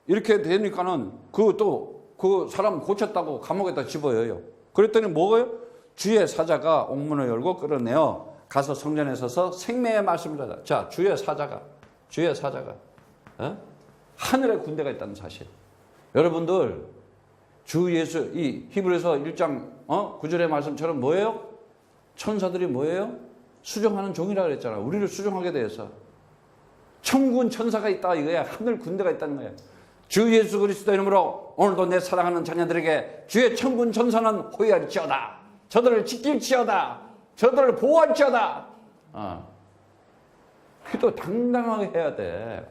이렇게 되니까는 그 사람 고쳤다고 감옥에다 집어넣어요. 그랬더니 뭐예요? 주의 사자가 옥문을 열고 끌어내어 가서 성전에 서서 생명의 말씀을 하자. 자, 주의 사자가 하늘에 군대가 있다는 사실. 여러분들 주 예수 이 히브리서 1장 9절의 말씀처럼 뭐예요? 천사들이 뭐예요? 수종하는 종이라 그랬잖아. 우리를 수종하게 되어서 천군 천사가 있다 이거야. 하늘 군대가 있다는 거야. 주 예수 그리스도 이름으로 오늘도 내 사랑하는 자녀들에게 주의 천군 천사는 호위할지어다. 저들을 지킬지어다. 저들을 보호할지어다. 기도 당당하게 해야 돼.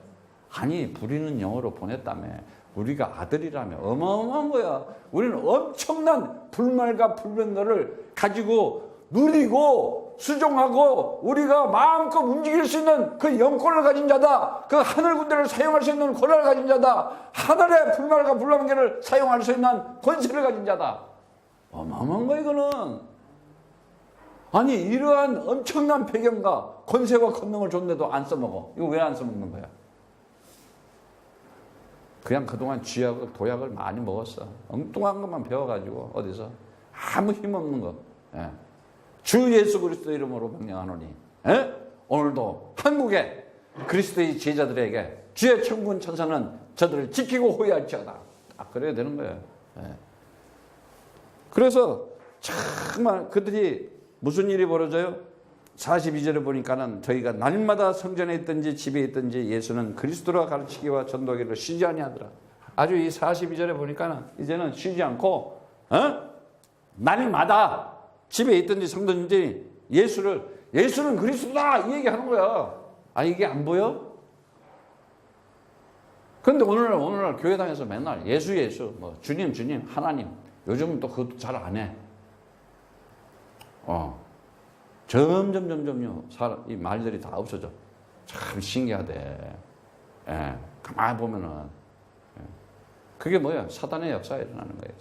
아니 부리는 영어로 보냈다며. 우리가 아들이라며. 어마어마한 거야. 우리는 엄청난 불말과 불변들을 가지고 누리고 수종하고 우리가 마음껏 움직일 수 있는 그 영권을 가진 자다. 그 하늘 군대를 사용할 수 있는 권한을 가진 자다. 하늘의 불말과 불량계를 사용할 수 있는 권세를 가진 자다. 어마어마한 거야 이거는. 아니 이러한 엄청난 배경과 권세와 권능을 줬는데도 안 써먹어. 이거 왜 안 써먹는 거야? 그냥 그동안 쥐약을 도약을 많이 먹었어. 엉뚱한 것만 배워가지고 어디서 아무 힘없는 거. 예. 주 예수 그리스도 이름으로 명령하노니 오늘도 한국의 그리스도의 제자들에게 주의 천군 천사는 저들을 지키고 호위할지어다. 그래야 되는 거예요. 예. 그래서 정말 그들이 무슨 일이 벌어져요? 42절에 보니까는 저희가 날마다 성전에 있든지 집에 있든지 예수는 그리스도라 가르치기와 전도하기를 쉬지 아니하더라. 아주 이 42절에 보니까는 이제는 쉬지 않고 날마다 집에 있든지 성전인지 예수는 그리스도다 이 얘기하는 거야. 이게 안 보여? 그런데 오늘날 교회당에서 맨날 예수 뭐 주님 하나님. 요즘은 또 그것도 잘 안 해. 점점점점요 이 말들이 다 없어져. 참 신기하대. 예, 가만히 보면은 그게 뭐야? 사단의 역사가 일어나는 거예요.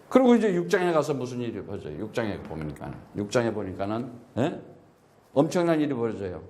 그리고 이제 6장에 가서 무슨 일이 벌어져요? 6장에 보니까는 엄청난 일이 벌어져요.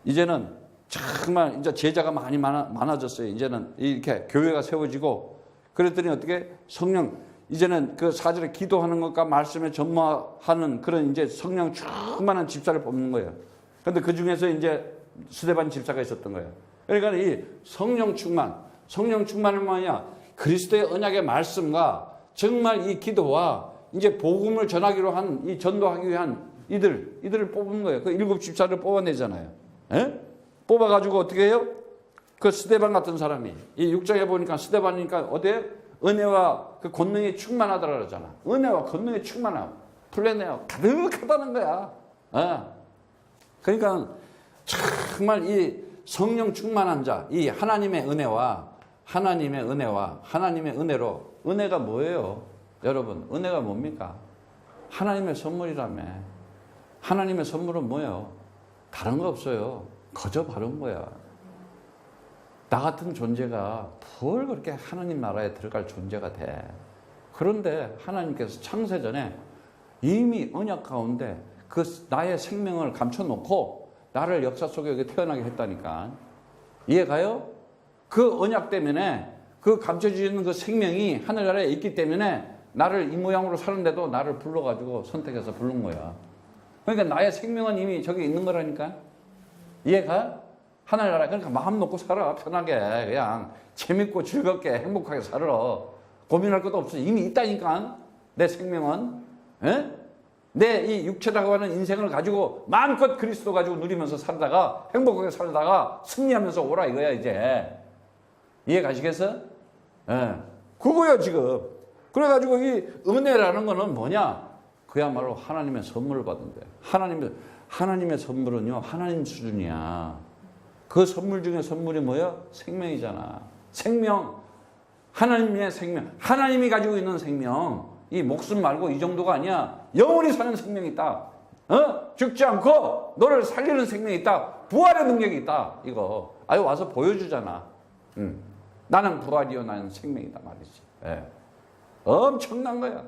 이제는 정말 이제 제자가 많이 많아졌어요. 이제는 이렇게 교회가 세워지고 그랬더니 어떻게 성령 이제는 그 4절에 기도하는 것과 말씀에 전무하는 그런 이제 성령 충만한 집사를 뽑는 거예요. 그런데 그 중에서 이제 스데반 집사가 있었던 거예요. 그러니까 이 성령 충만은 뭐냐? 그리스도의 언약의 말씀과 정말 이 기도와 이제 복음을 전하기로 한 이 전도하기 위한 이들을 뽑은 거예요. 그 7 집사를 뽑아내잖아요. 뽑아가지고 어떻게 해요? 그 스데반 같은 사람이 이 6장에 보니까 스데반이니까 어때요? 은혜와 그 권능이 충만하더라 그러잖아. 은혜와 권능이 충만하고 플레네어 가득하다는 거야. 그러니까 정말 이 성령 충만한 자, 이 하나님의 은혜와 하나님의 은혜로 은혜가 뭐예요? 여러분 은혜가 뭡니까? 하나님의 선물이라며. 하나님의 선물은 뭐예요? 다른 거 없어요. 거저 바른 거야. 나 같은 존재가 뭘 그렇게 하나님 나라에 들어갈 존재가 돼. 그런데 하나님께서 창세전에 이미 언약 가운데 그 나의 생명을 감춰놓고 나를 역사 속에 여기 태어나게 했다니까. 이해가요? 그 언약 때문에 그 감춰지는 그 생명이 하늘나라에 있기 때문에 나를 이 모양으로 사는데도 나를 불러가지고 선택해서 부른 거야. 그러니까 나의 생명은 이미 저기 있는 거라니까. 이해가? 하늘나라. 그러니까 마음 놓고 살아. 편하게 그냥 재밌고 즐겁게 행복하게 살아. 고민할 것도 없어. 이미 있다니까. 내 생명은. 내 이 육체라고 하는 인생을 가지고 마음껏 그리스도 가지고 누리면서 살다가 행복하게 살다가 승리하면서 오라 이거야 이제. 이해 가시겠어? 그거야 지금. 그래가지고 이 은혜라는 거는 뭐냐? 그야말로 하나님의 선물을 받은 거야. 하나님의 선물은요 하나님 수준이야. 그 선물 중에 선물이 뭐야? 생명이잖아. 생명. 하나님의 생명. 하나님이 가지고 있는 생명. 이 목숨 말고 이 정도가 아니야. 영원히 사는 생명이 있다. 죽지 않고 너를 살리는 생명이 있다. 부활의 능력이 있다. 이거. 와서 보여주잖아. 나는 부활이요 나는 생명이다 말이지. 엄청난 거야.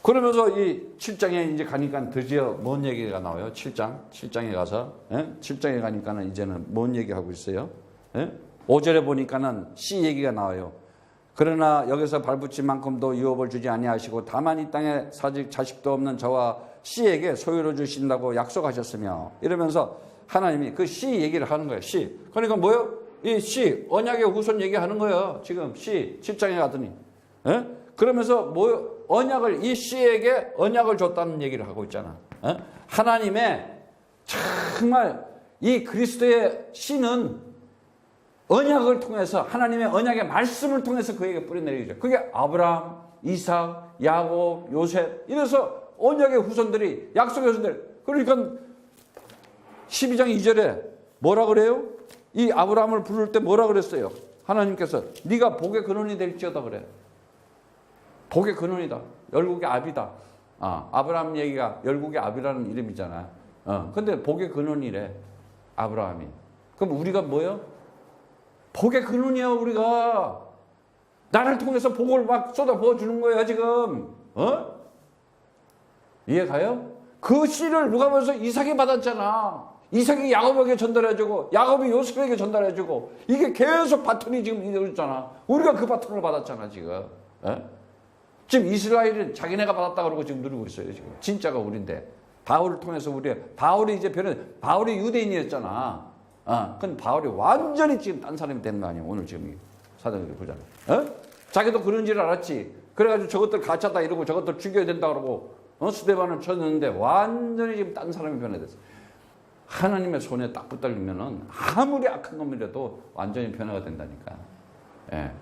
그러면서 이 7장에 이제 가니까 드디어 뭔 얘기가 나와요? 7장에 가서 7장에 가니까는 이제는 뭔 얘기하고 있어요? 5절에 보니까는 씨 얘기가 나와요. 그러나 여기서 발붙인 만큼도 유업을 주지 아니하시고 다만 이 땅에 자식도 없는 저와 씨에게 소유를 주신다고 약속하셨으며 이러면서 하나님이 그 씨 얘기를 하는 거예요. 씨. 그러니까 뭐예요? 이 씨, 언약의 후손 얘기하는 거예요. 지금 씨, 7장에 가더니. 예? 그러면서 뭐 언약을, 이 씨에게 언약을 줬다는 얘기를 하고 있잖아. 예? 하나님의 정말 이 그리스도의 씨는 언약을 통해서, 하나님의 언약의 말씀을 통해서 그에게 뿌려내리죠. 그게 아브라함, 이삭, 야곱, 요셉, 이래서 언약의 후손들이, 약속의 후손들. 그러니까 12장 2절에 뭐라 그래요? 이 아브라함을 부를 때 뭐라 그랬어요? 하나님께서 네가 복의 근원이 될지어다 그래. 복의 근원이다. 열국의 압이다. 아브라함 얘기가 열국의 압이라는 이름이잖아. 근데 복의 근원이래, 아브라함이. 그럼 우리가 뭐예요? 복의 근원이야, 우리가. 나를 통해서 복을 막 쏟아부어 주는 거야, 지금. 이해 가요? 그 씨를 누가 보면서 이삭이 받았잖아. 이삭이 야곱에게 전달해주고, 야곱이 요셉에게 전달해주고, 이게 계속 바톤이 지금 이루어졌잖아. 우리가 그 바톤을 받았잖아, 지금. 지금 이스라엘은 자기네가 받았다 그러고 지금 누리고 있어요, 지금. 진짜가 우리인데. 바울을 통해서 바울이 이제 바울이 유대인이었잖아. 근데 바울이 완전히 지금 딴 사람이 되는 거 아니야, 오늘 지금 사도행전 보잖아. 자기도 그런 줄 알았지. 그래가지고 저것들 가짜다 이러고 저것들 죽여야 된다 그러고, 스데반을 쳤는데 완전히 지금 딴 사람이 변해됐어. 하나님의 손에 딱 붙들리면은 아무리 악한 놈이라도 완전히 변화가 된다니까.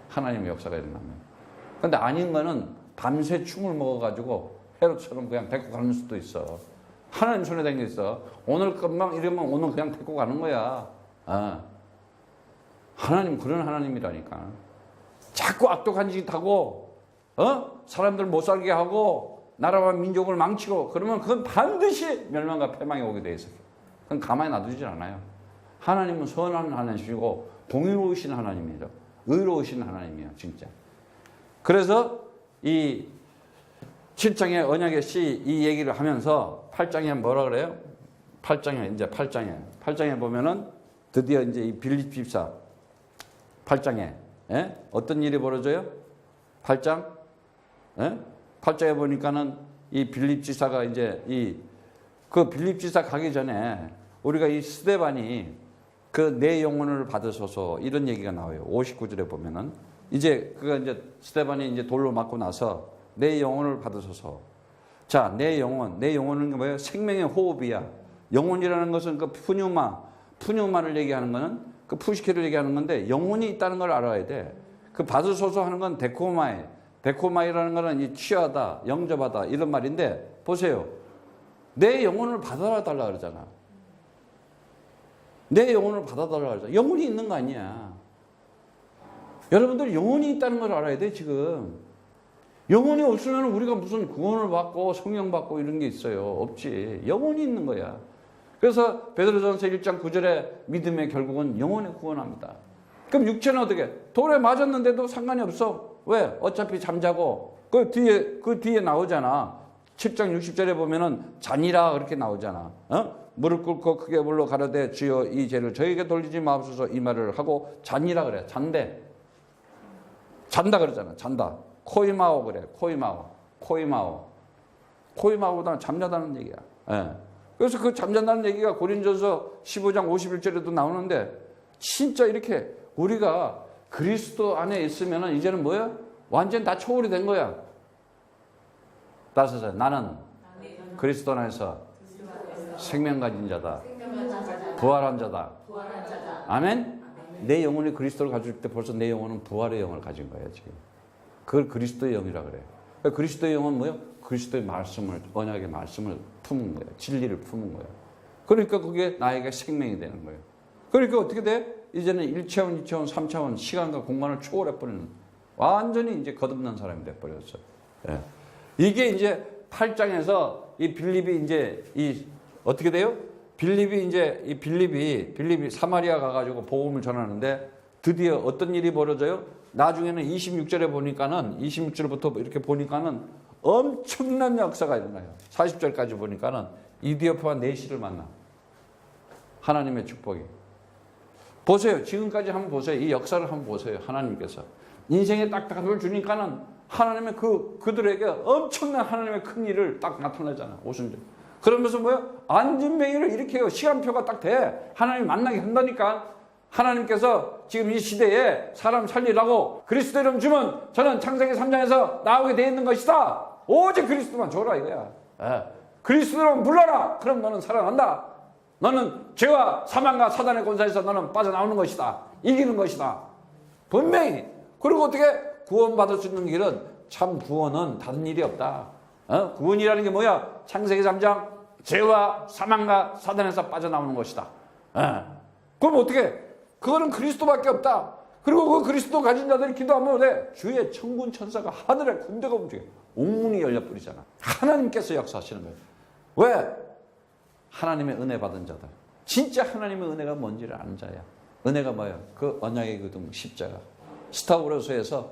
하나님의 역사가 일어나면. 근데 아닌 거는 밤새 충을 먹어가지고 헤롯처럼 그냥 데리고 가는 수도 있어. 하나님 손에 댄 게 있어. 오늘 것만 이러면 오늘 그냥 데리고 가는 거야. 하나님 그런 하나님이라니까. 자꾸 악독한 짓 하고, 사람들 못 살게 하고, 나라와 민족을 망치고, 그러면 그건 반드시 멸망과 패망이 오게 돼 있어. 그건 가만히 놔두질 않아요. 하나님은 선한 하나님이시고 공의로우신 하나님이죠. 의로우신 하나님이에요, 진짜. 그래서 이 7장의 언약의 씨 이 얘기를 하면서 8장에 뭐라 그래요? 8장에 보면은 드디어 이제 이 빌립 집사 8장에 어떤 일이 벌어져요? 8장? 8장에 보니까는 이 빌립 지사가 이제 그 빌립 지사 가기 전에 우리가 이 스데반이 그 내 영혼을 받으소서 이런 얘기가 나와요. 59절에 보면은 이제 스데반이 이제 돌로 맞고 나서 내 영혼을 받으소서. 자, 내 영혼은 뭐예요? 생명의 호흡이야. 영혼이라는 것은 그 푸뉴마를 얘기하는 거는 그 푸시케를 얘기하는 건데 영혼이 있다는 걸 알아야 돼. 그 받으소서 하는 건 데코마이라는 거는 이 취하다, 영접하다 이런 말인데 보세요. 내 영혼을 받아달라 그러잖아. 내 영혼을 받아달라 그러잖아. 영혼이 있는 거 아니야. 여러분들 영혼이 있다는 걸 알아야 돼, 지금. 영혼이 없으면 우리가 무슨 구원을 받고 성령 받고 이런 게 있어요. 없지. 영혼이 있는 거야. 그래서 베드로전서 1장 9절에 믿음의 결국은 영혼에 구원합니다. 그럼 육체는 어떻게? 돌에 맞았는데도 상관이 없어. 왜? 어차피 잠자고 그 뒤에 나오잖아. 7장 60절에 보면은 잔이라 그렇게 나오잖아. 무릎 꿇고 크게 불러 가로되 주여 이 죄를 저에게 돌리지 마옵소서 이 말을 하고 잔이라 그래. 잔다 그러잖아. 잔다. 코이마오 그래. 코이마오보다는 잠자다는 얘기야. 그래서 그 잠잔다는 얘기가 고린도서 15장 51절에도 나오는데 진짜 이렇게 우리가 그리스도 안에 있으면 이제는 뭐야? 완전 다 초월이 된 거야. 따라서 나는 그리스도 안에서 생명 가진 자다. 부활한 자다. 아멘? 내 영혼이 그리스도를 가질 때 벌써 내 영혼은 부활의 영을 가진 거야, 지금. 그걸 그리스도의 영이라 그래. 그러니까 그리스도의 영은 뭐예요? 그리스도의 말씀을, 언약의 말씀을 품은 거예요. 진리를 품은 거예요. 그러니까 그게 나에게 생명이 되는 거예요. 그러니까 어떻게 돼? 이제는 1차원, 2차원, 3차원 시간과 공간을 초월해버리는 완전히 이제 거듭난 사람이 돼버렸어. 이게 이제 8장에서 이 빌립이 이제 어떻게 돼요? 빌립이 사마리아 가가지고 복음을 전하는데 드디어 어떤 일이 벌어져요? 나중에는 26절에 보니까는 26절부터 이렇게 보니까는 엄청난 역사가 일어나요. 40절까지 보니까는 이디오프와 네시를 만나. 하나님의 축복이. 보세요. 지금까지 한번 보세요. 이 역사를 한번 보세요. 하나님께서. 인생에 딱딱한 걸 주니까는 하나님의 그들에게 엄청난 하나님의 큰 일을 딱 나타내잖아. 오순절. 그러면서 뭐야? 안진뱅이를 일으켜요. 시간표가 딱 돼. 하나님 만나게 한다니까. 하나님께서 지금 이 시대에 사람 살리라고 그리스도 이름 주면 저는 창세기 3장에서 나오게 되어 있는 것이다. 오직 그리스도만 줘라 이거야. 그리스도로 불러라. 그럼 너는 살아난다. 너는 죄와 사망과 사단의 권세에서 너는 빠져나오는 것이다. 이기는 것이다. 분명히. 그리고 어떻게 구원받을 수 있는 길은 참 구원은 다른 일이 없다. 구원이라는 게 뭐야? 창세기 3장 죄와 사망과 사단에서 빠져나오는 것이다. 그럼 어떻게? 그거는 그리스도밖에 없다. 그리고 그 그리스도 가진 자들이 기도하면 돼. 주의 천군 천사가 하늘에 군대가 움직여. 옥문이 열려버리잖아. 하나님께서 역사하시는 거예요. 왜? 하나님의 은혜 받은 자들. 진짜 하나님의 은혜가 뭔지를 아는 자야. 은혜가 뭐예요? 그 언약의 기둥 십자가. 스타워로스에서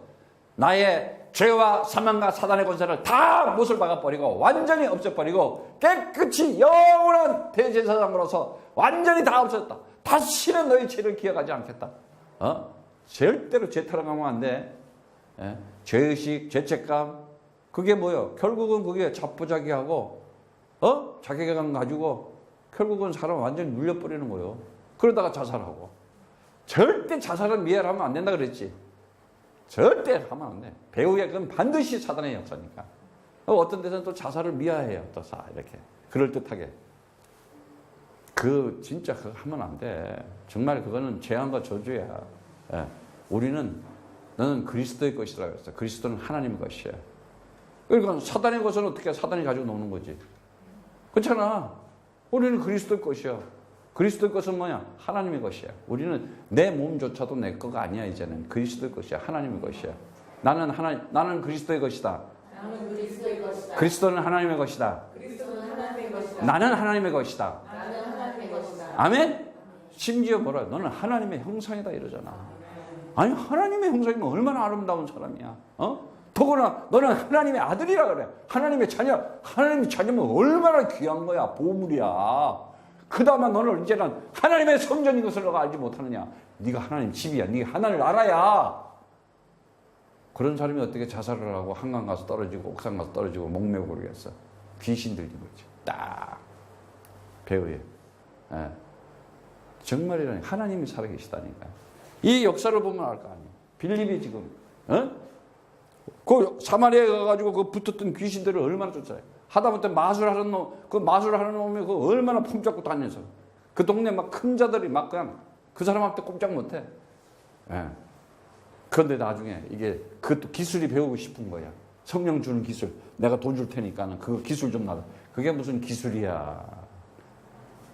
나의 죄와 사망과 사단의 권세를 다 못을 박아버리고 완전히 없애버리고 깨끗이 영원한 대제사장으로서 완전히 다 없었다. 다시는 너희 죄를 기억하지 않겠다. 절대로 죄 타령하면 안 돼. 죄의식, 죄책감. 그게 뭐예요? 결국은 그게 자포자기하고 자괴감 가지고 결국은 사람 완전히 눌려버리는 거예요. 그러다가 자살하고. 절대 자살은 미해하면 안 된다 그랬지. 절대 하면 안 돼. 배우의 그건 반드시 사단의 역사니까. 어떤 데서는 또 자살을 미화해요. 또 이렇게 그럴듯하게. 진짜 그거 하면 안 돼. 정말 그거는 재앙과 저주야. 너는 그리스도의 것이라 그랬어. 그리스도는 하나님의 것이야. 그러니까 사단의 것은 어떻게 사단이 가지고 노는 거지. 그렇잖아. 우리는 그리스도의 것이야. 그리스도의 것은 뭐냐? 하나님의 것이야. 우리는 내 몸조차도 내 거가 아니야. 이제는 그리스도의 것이야. 하나님의 것이야. 나는 그리스도의 것이다. 나는 그리스도의 것이다. 그리스도는 하나님의 것이다. 그리스도는 하나님의 것이다. 나는 하나님의 것이다. 나는 하나님의 것이다. 아멘? 심지어 뭐라? 너는 하나님의 형상이다 이러잖아. 아니 하나님의 형상이면 얼마나 아름다운 사람이야. 더구나 너는 하나님의 아들이라 그래. 하나님의 자녀. 하나님의 자녀면 얼마나 귀한 거야. 보물이야. 그다음에 너는 이제는 하나님의 성전인 것을 너가 알지 못하느냐. 네가 하나님 집이야. 네가 하나님을 알아야. 그런 사람이 어떻게 자살을 하고 한강 가서 떨어지고 옥상 가서 떨어지고 목매고 그러겠어. 귀신 들린 거지. 딱 배우에. 정말이라니 하나님이 살아계시다니까. 이 역사를 보면 알 거 아니에요. 빌립이 지금 그 사마리아에 가가지고 그 붙었던 귀신들을 얼마나 쫓아요. 하다못해 마술하는 놈, 그 마술하는 놈이 그 얼마나 품잡고 다녀서 그 동네 막 큰 자들이 막 그냥 그 사람한테 꼼짝 못해. 그런데 나중에 이게 그 기술이 배우고 싶은 거야. 성령 주는 기술. 내가 돈 줄 테니까는 그 기술 좀 나가. 그게 무슨 기술이야.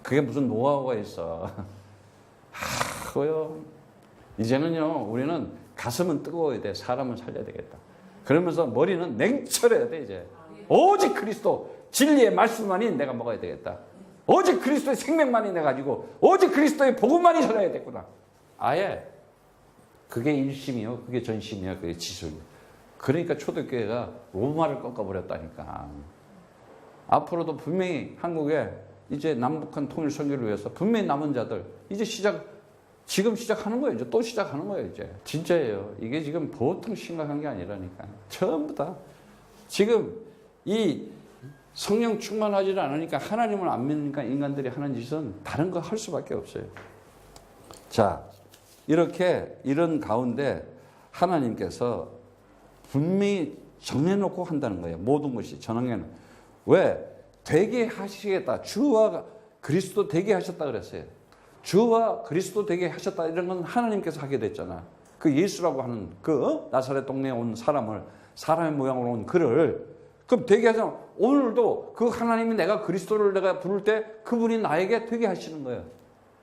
그게 무슨 노하우가 있어. 그거요. 이제는요, 우리는 가슴은 뜨거워야 돼. 사람을 살려야 되겠다. 그러면서 머리는 냉철해야 돼, 이제. 오직 그리스도, 진리의 말씀만이 내가 먹어야 되겠다. 오직 그리스도의 생명만이 내가 가지고, 오직 그리스도의 복음만이 전해야 되겠구나. 아예, 그게 일심이요. 그게 전심이야. 그게 지술이야. 그러니까 초대교회가 로마를 꺾어버렸다니까. 앞으로도 분명히 한국에 이제 남북한 통일 선교를 위해서 분명히 남은 자들, 이제 지금 시작하는 거예요. 이제 또 시작하는 거예요, 이제. 진짜예요. 이게 지금 보통 심각한 게 아니라니까. 전부 다. 지금 이 성령 충만하지 않으니까 하나님을 안 믿으니까 인간들이 하는 짓은 다른 거 할 수밖에 없어요. 자, 이런 가운데 하나님께서 분명히 정해놓고 한다는 거예요. 모든 것이 전황에는. 왜? 되게 하시겠다. 주와 그리스도 되게 하셨다 그랬어요. 주와 그리스도 되게 하셨다. 이런 건 하나님께서 하게 됐잖아. 그 예수라고 하는 그 나사렛 동네에 온 사람을, 사람의 모양으로 온 그를, 그럼 되게 하잖아. 오늘도 그 하나님이 내가 그리스도를 내가 부를 때 그분이 나에게 되게 하시는 거예요.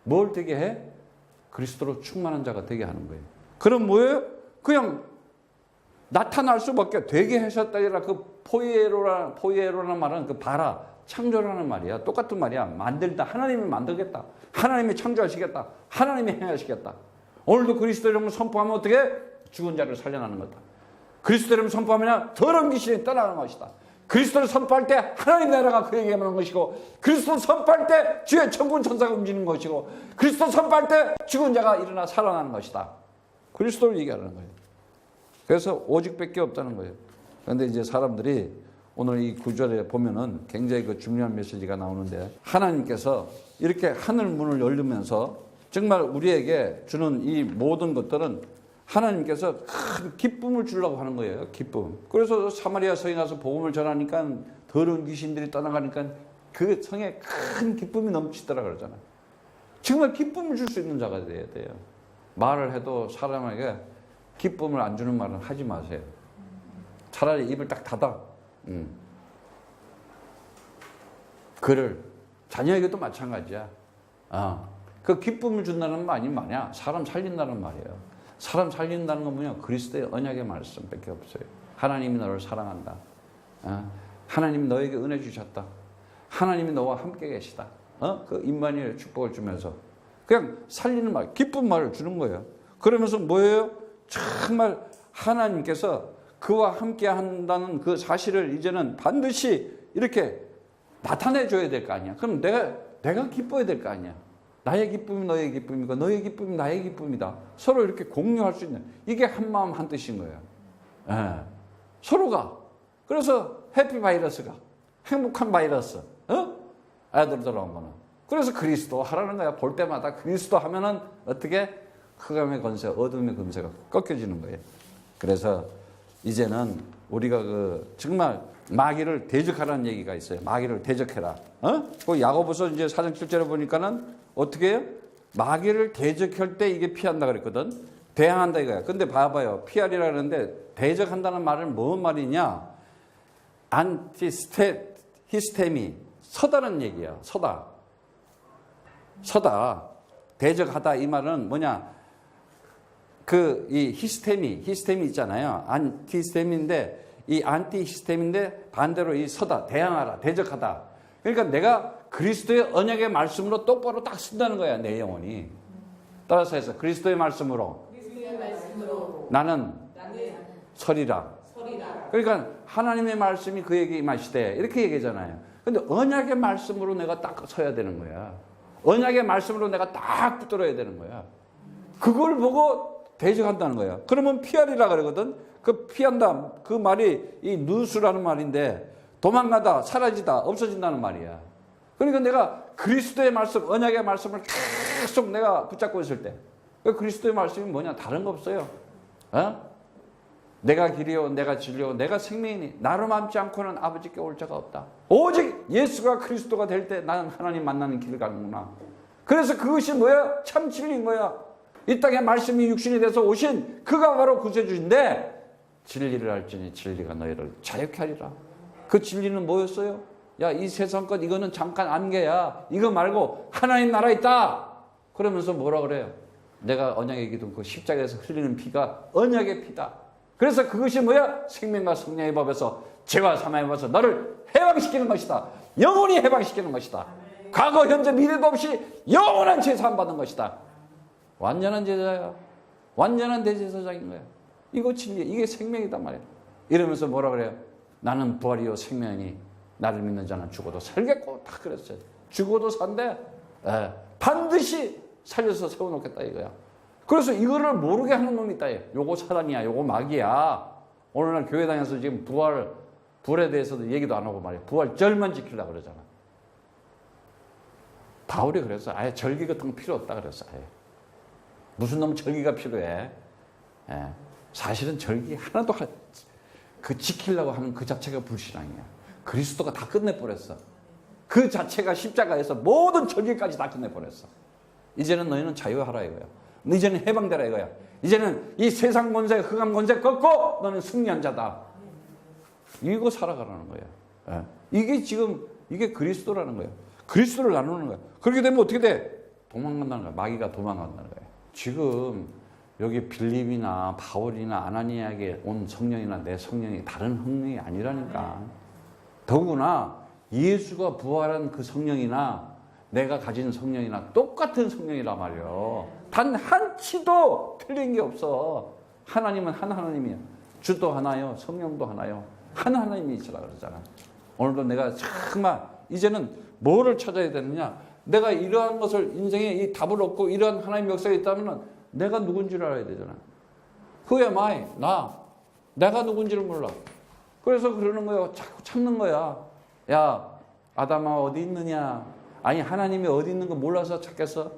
뭘 되게 해? 그리스도로 충만한 자가 되게 하는 거예요. 그럼 뭐예요? 그냥 나타날 수밖에. 되게 하셨다니라. 그 포이에로라는 말은 그 바라, 창조라는 말이야. 똑같은 말이야. 만들다. 하나님이 만들겠다. 하나님이 창조하시겠다. 하나님이 행하시겠다. 오늘도 그리스도 이름을 선포하면 어떻게? 죽은 자를 살려나는 거다. 그리스도 이름을 선포하면 더러운 귀신이 떠나는 것이다. 그리스도를 선포할 때 하나님 나라가 그에게 임하는 것이고, 그리스도를 선포할 때 주의 천군 천사가 움직이는 것이고, 그리스도를 선포할 때 죽은 자가 일어나 살아나는 것이다. 그리스도를 얘기하는 거예요. 그래서 오직밖에 없다는 거예요. 그런데 이제 사람들이 오늘 이 구절에 보면은 굉장히 그 중요한 메시지가 나오는데, 하나님께서 이렇게 하늘 문을 열리면서 정말 우리에게 주는 이 모든 것들은 하나님께서 큰 기쁨을 주려고 하는 거예요. 기쁨. 그래서 사마리아 성에 가서 복음을 전하니까 더러운 귀신들이 떠나가니까 그 성에 큰 기쁨이 넘치더라 그러잖아요. 정말 기쁨을 줄 수 있는 자가 돼야 돼요. 말을 해도 사람에게 기쁨을 안 주는 말은 하지 마세요. 차라리 입을 딱 닫아. 그를 자녀에게도 마찬가지야. 그 기쁨을 준다는 말이 뭐냐? 사람 살린다는 말이에요. 사람 살린다는 건 뭐냐? 그리스도의 언약의 말씀밖에 없어요. 하나님이 너를 사랑한다. 하나님이 너에게 은혜 주셨다. 하나님이 너와 함께 계시다. 그 임마누엘 축복을 주면서 그냥 살리는 말, 기쁜 말을 주는 거예요. 그러면서 뭐예요? 정말 하나님께서 그와 함께 한다는 그 사실을 이제는 반드시 이렇게 나타내 줘야 될 거 아니야. 그럼 내가 기뻐야 될 거 아니야. 나의 기쁨이 너의 기쁨이고 너의 기쁨이 나의 기쁨이다. 서로 이렇게 공유할 수 있는 이게 한 마음 한 뜻인 거예요. 서로가. 그래서 해피 바이러스가 행복한 바이러스. 아들 들어오면은. 그래서 그리스도 하라는 거야. 볼 때마다 그리스도 하면은 어떻게 흑암의 권세, 어둠의 권세가 꺾여지는 거예요. 그래서 이제는 우리가 정말 마귀를 대적하라는 얘기가 있어요. 마귀를 대적해라. 그 야고보서 이제 4장 7절에 보니까는 어떻게 해요? 마귀를 대적할 때 이게 피한다 그랬거든. 대항한다 이거야. 근데 봐봐요. 피하리라 그러는데 대적한다는 말은 뭔 말이냐? 히스테미. 서다는 얘기야. 서다. 대적하다 이 말은 뭐냐? 이 히스테미 있잖아요. 안티히스테미인데 이 안티히스테미인데 반대로 이 서다, 대항하라, 대적하다. 그러니까 내가 그리스도의 언약의 말씀으로 똑바로 딱 쓴다는 거야, 내 영혼이. 따라서 해서 그리스도의 말씀으로 나는 서리라. 그러니까 하나님의 말씀이 그에게 임하시되 이렇게 얘기하잖아요. 근데 언약의 말씀으로 내가 딱 서야 되는 거야. 언약의 말씀으로 내가 딱 붙들어야 되는 거야. 그걸 보고 대적한다는 거야. 그러면 피하리라 그러거든. 그 피한다. 그 말이 이 누수라는 말인데 도망가다, 사라지다, 없어진다는 말이야. 그러니까 내가 그리스도의 말씀, 언약의 말씀을 계속 내가 붙잡고 있을 때 그리스도의 말씀이 뭐냐? 다른 거 없어요. 내가 길이요, 내가 진리요, 내가 생명이니 나로 맘지 않고는 아버지께 올 자가 없다. 오직 예수가 그리스도가 될 때 나는 하나님 만나는 길을 가는구나. 그래서 그것이 뭐야? 참 진리인 거야. 이 땅에 말씀이 육신이 돼서 오신 그가 바로 구세주인데 진리를 알지니 진리가 너희를 자유케 하리라. 그 진리는 뭐였어요? 야, 이 세상 것 이거는 잠깐 안개야. 이거 말고 하나님 나라 있다. 그러면서 뭐라 그래요? 내가 언약의 기둥 그 십자가에서 흘리는 피가 언약의 피다. 그래서 그것이 뭐야? 생명과 성령의 법에서 죄와 사망의 법에서 너를 해방시키는 것이다. 영원히 해방시키는 것이다. 과거 현재 미래도 없이 영원한 제사함 받는 것이다. 완전한 제자야. 완전한 대제사장인 거야. 이거 진리, 이게 생명이단 말이야. 이러면서 뭐라 그래요? 나는 부활이요 생명이니 나를 믿는 자는 죽어도 살겠고 다 그랬어요. 죽어도 산대. 반드시 살려서 세워놓겠다 이거야. 그래서 이거를 모르게 하는 놈이 있다. 요거 사단이야. 요거 마귀야. 오늘날 교회 다녀서 지금 부활에 대해서도 얘기도 안 하고 말이야. 부활절만 지키려고 그러잖아. 바울이 그래서 아예 절기 같은 거 필요 없다 그랬어. 아예. 무슨 놈 절기가 필요해. 사실은 절기 하나도 지키려고 하는 그 자체가 불신앙이야. 그리스도가 다 끝내버렸어. 그 자체가 십자가에서 모든 절기까지 다 끝내버렸어. 이제는 너희는 자유하라 이거야. 이제는 해방되라 이거야. 이제는 이 세상 권세, 흑암 권세 꺾고 너는 승리한 자다. 이거 살아가라는 거야. 이게 그리스도라는 거야. 그리스도를 나누는 거야. 그렇게 되면 어떻게 돼? 도망간다는 거야. 마귀가 도망간다는 거야. 지금 여기 빌립이나 바울이나 아나니아에게 온 성령이나 내 성령이 다른 성령이 아니라니까. 더구나 예수가 부활한 그 성령이나 내가 가진 성령이나 똑같은 성령이란 말이에요. 단 한치도 틀린 게 없어. 하나님은 한 하나님이야. 주도 하나요, 성령도 하나요. 한 하나님이 있으라 그러잖아. 오늘도 내가 정말 이제는 뭐를 찾아야 되느냐? 내가 이러한 것을 인생에 이 답을 얻고 이러한 하나님의 역사가 있다면 내가 누군지를 알아야 되잖아. Who am I? 내가 누군지를 몰라. 그래서 그러는 거야. 자꾸 찾는 거야. 야, 아담아 어디 있느냐? 아니 하나님이 어디 있는 거 몰라서 찾겠어?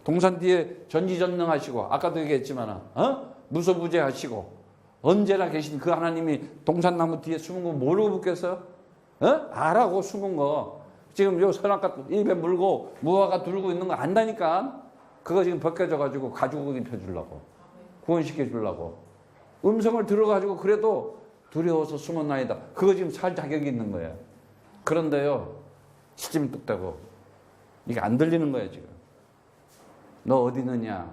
동산 뒤에 전지전능하시고 아까도 얘기했지만 무소부재하시고 언제나 계신 그 하나님이 동산나무 뒤에 숨은 거 모르고 붙겠어요? 알아고 숨은 거. 지금 요 선악과 입에 물고 무화과 들고 있는 거 안다니까. 그거 지금 벗겨져가지고 가지고 입혀주려고. 구원시켜 주려고. 음성을 들어가지고 그래도 두려워서 숨었나이다. 그거 지금 살 자격이 있는 거예요. 그런데요, 시침이 뚝 떼고 이게 안 들리는 거예요 지금. 너 어디 있느냐?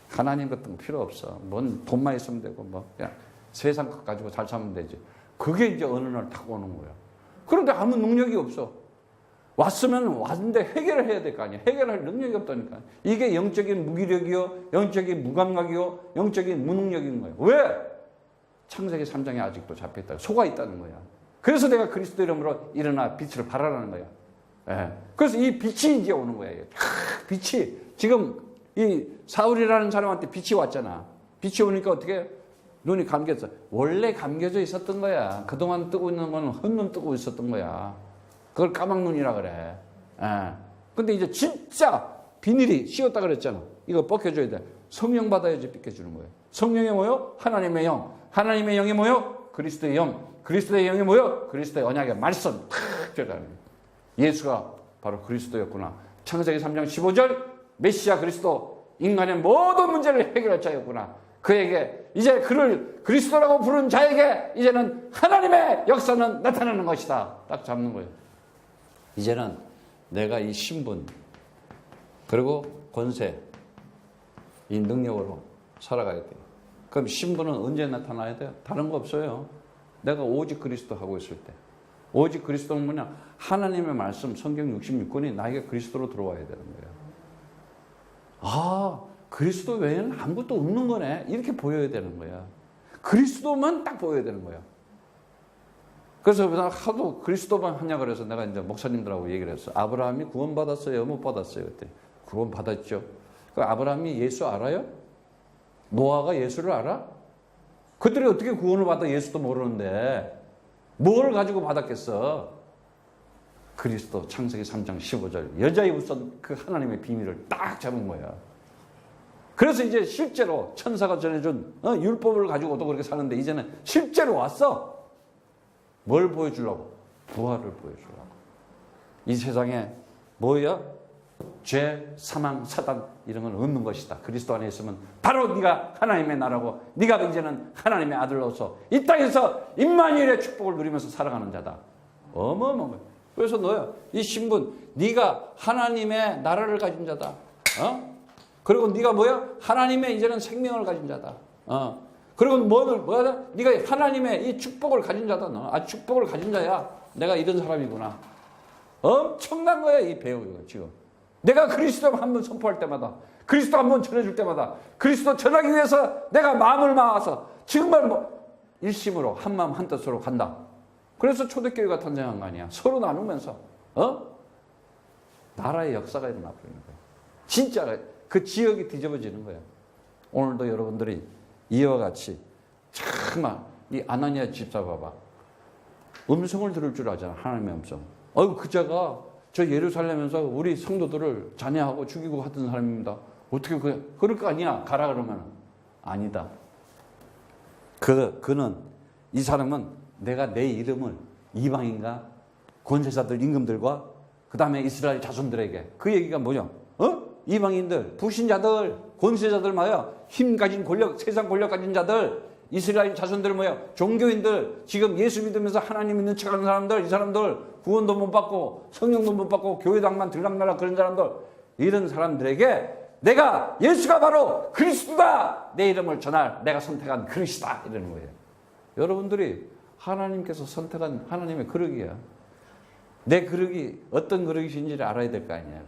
하나님 같은 거 필요 없어. 뭔 돈만 있으면 되고 뭐 그냥 세상 것 가지고 잘 살면 되지. 그게 이제 어느 날 탁 오는 거야. 그런데 아무 능력이 없어. 왔으면 왔는데 해결을 해야 될 거 아니야. 해결할 능력이 없다니까. 이게 영적인 무기력이요, 영적인 무감각이요, 영적인 무능력인 거예요. 왜? 창세기 3장에 아직도 잡혀있다. 속아 있다는 거야. 그래서 내가 그리스도 이름으로 일어나 빛을 발하라는 거야. 예. 그래서 이 빛이 이제 오는 거예요. 빛이 지금 이 사울이라는 사람한테 빛이 왔잖아. 빛이 오니까 어떻게 눈이 감겼어. 원래 감겨져 있었던 거야. 그동안 뜨고 있는 건 헛눈 뜨고 있었던 거야. 그걸 까막눈이라 그래. 예. 근데 이제 진짜 비닐이 씌었다 그랬잖아. 이거 벗겨줘야 돼. 성령 받아야지 벗겨주는 거예요. 성령이 뭐요? 하나님의 영. 하나님의 영이 뭐요? 그리스도의 영. 그리스도의 영이 뭐요? 그리스도의 언약의 말씀. 탁 들어가는 거예요. 예수가 바로 그리스도였구나. 창세기 3장 15절 메시아 그리스도 인간의 모든 문제를 해결할 자였구나. 그에게 이제 그를 그리스도라고 부르는 자에게 이제는 하나님의 역사는 나타나는 것이다. 딱 잡는 거예요. 이제는 내가 이 신분 그리고 권세 이 능력으로 살아가야 돼요. 그럼 신분은 언제 나타나야 돼요? 다른 거 없어요. 내가 오직 그리스도 하고 있을 때. 오직 그리스도는 뭐냐? 하나님의 말씀 성경 66권이 나에게 그리스도로 들어와야 되는 거예요. 아, 그리스도 외에는 아무것도 없는 거네. 이렇게 보여야 되는 거야. 그리스도만 딱 보여야 되는 거야. 그래서 하도 그리스도만 하냐 그래서 내가 이제 목사님들하고 얘기를 했어. 아브라함이 구원받았어요? 못 받았어요? 그때 구원받았죠. 그 아브라함이 예수 알아요? 노아가 예수를 알아? 그들이 어떻게 구원을 받아 예수도 모르는데 뭘 가지고 받았겠어? 그리스도 창세기 3장 15절 여자의 우선 그 하나님의 비밀을 딱 잡은 거야. 그래서 이제 실제로 천사가 전해준 율법을 가지고도 그렇게 사는데 이제는 실제로 왔어. 뭘 보여주려고? 부활을 보여주려고. 이 세상에 뭐야? 죄, 사망, 사단 이런 건 없는 것이다. 그리스도 안에 있으면 바로 네가 하나님의 나라고 네가 이제는 하나님의 아들로서 이 땅에서 임마누엘의 축복을 누리면서 살아가는 자다. 어마어마한 거야. 그래서 너야 이 신분 네가 하나님의 나라를 가진 자다. 그리고 네가 뭐야? 하나님의 이제는 생명을 가진 자다. 그리고 뭐야? 네가 하나님의 이 축복을 가진 자다. 너. 축복을 가진 자야. 내가 이런 사람이구나. 엄청난 거야 이 배우가 지금. 내가 그리스도 한번 선포할 때마다 그리스도 한번 전해줄 때마다 그리스도 전하기 위해서 내가 마음을 모아서 정말 일심으로 한마음 한뜻으로 간다. 그래서 초대교회가 탄생한 거 아니야. 서로 나누면서 나라의 역사가 일어나 버리는 거야. 진짜 그 지역이 뒤집어지는 거야. 오늘도 여러분들이 이와 같이 정말 이 아나니아 집사 봐봐. 음성을 들을 줄 알잖아. 하나님의 음성. 그자가 저 예루살렘에서 우리 성도들을 잔해하고 죽이고 하던 사람입니다. 어떻게 그럴 거 아니야? 가라 그러면 아니다. 그는 이 사람은 내가 내 이름을 이방인과 권세자들 임금들과 그 다음에 이스라엘 자손들에게 그 얘기가 뭐냐? 이방인들, 불신자들, 권세자들 뭐야? 힘 가진 권력, 세상 권력 가진 자들, 이스라엘 자손들 뭐야? 종교인들, 지금 예수 믿으면서 하나님 믿는 척하는 사람들, 이 사람들 구원도 못 받고 성령도 못 받고 교회당만 들락날락 그런 사람들, 이런 사람들에게 내가 예수가 바로 그리스도다. 내 이름을 전할 내가 선택한 그릇이다. 이러는 거예요. 여러분들이 하나님께서 선택한 하나님의 그릇이야. 내 그릇이 어떤 그릇인지를 알아야 될 거 아니야.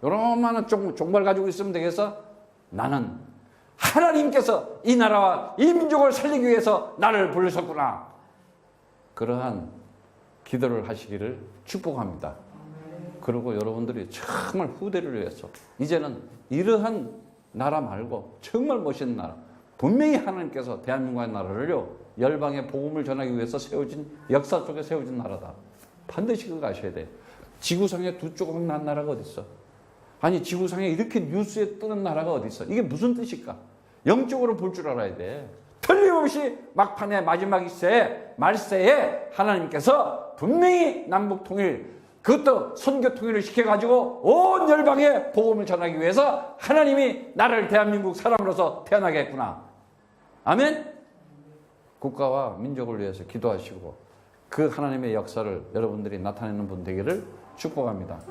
요런만한 종말 가지고 있으면 되겠어? 나는 하나님께서 이 나라와 이 민족을 살리기 위해서 나를 부르셨구나. 그러한 기도를 하시기를 축복합니다. 그리고 여러분들이 정말 후대를 위해서 이제는 이러한 나라 말고 정말 멋있는 나라, 분명히 하나님께서 대한민국의 나라를요 열방에 복음을 전하기 위해서 세워진 역사 속에 세워진 나라다. 반드시 그거 아셔야 돼요. 지구상에 두 조각 난 나라가 어디 있어? 아니 지구상에 이렇게 뉴스에 뜨는 나라가 어디 있어? 이게 무슨 뜻일까? 영적으로 볼 줄 알아야 돼. 틀림없이 막판에 마지막 시대에 말세에 하나님께서 분명히 남북 통일, 그것도 선교 통일을 시켜가지고 온 열방에 복음을 전하기 위해서 하나님이 나를 대한민국 사람으로서 태어나게 했구나. 아멘? 국가와 민족을 위해서 기도하시고 그 하나님의 역사를 여러분들이 나타내는 분 되기를 축복합니다.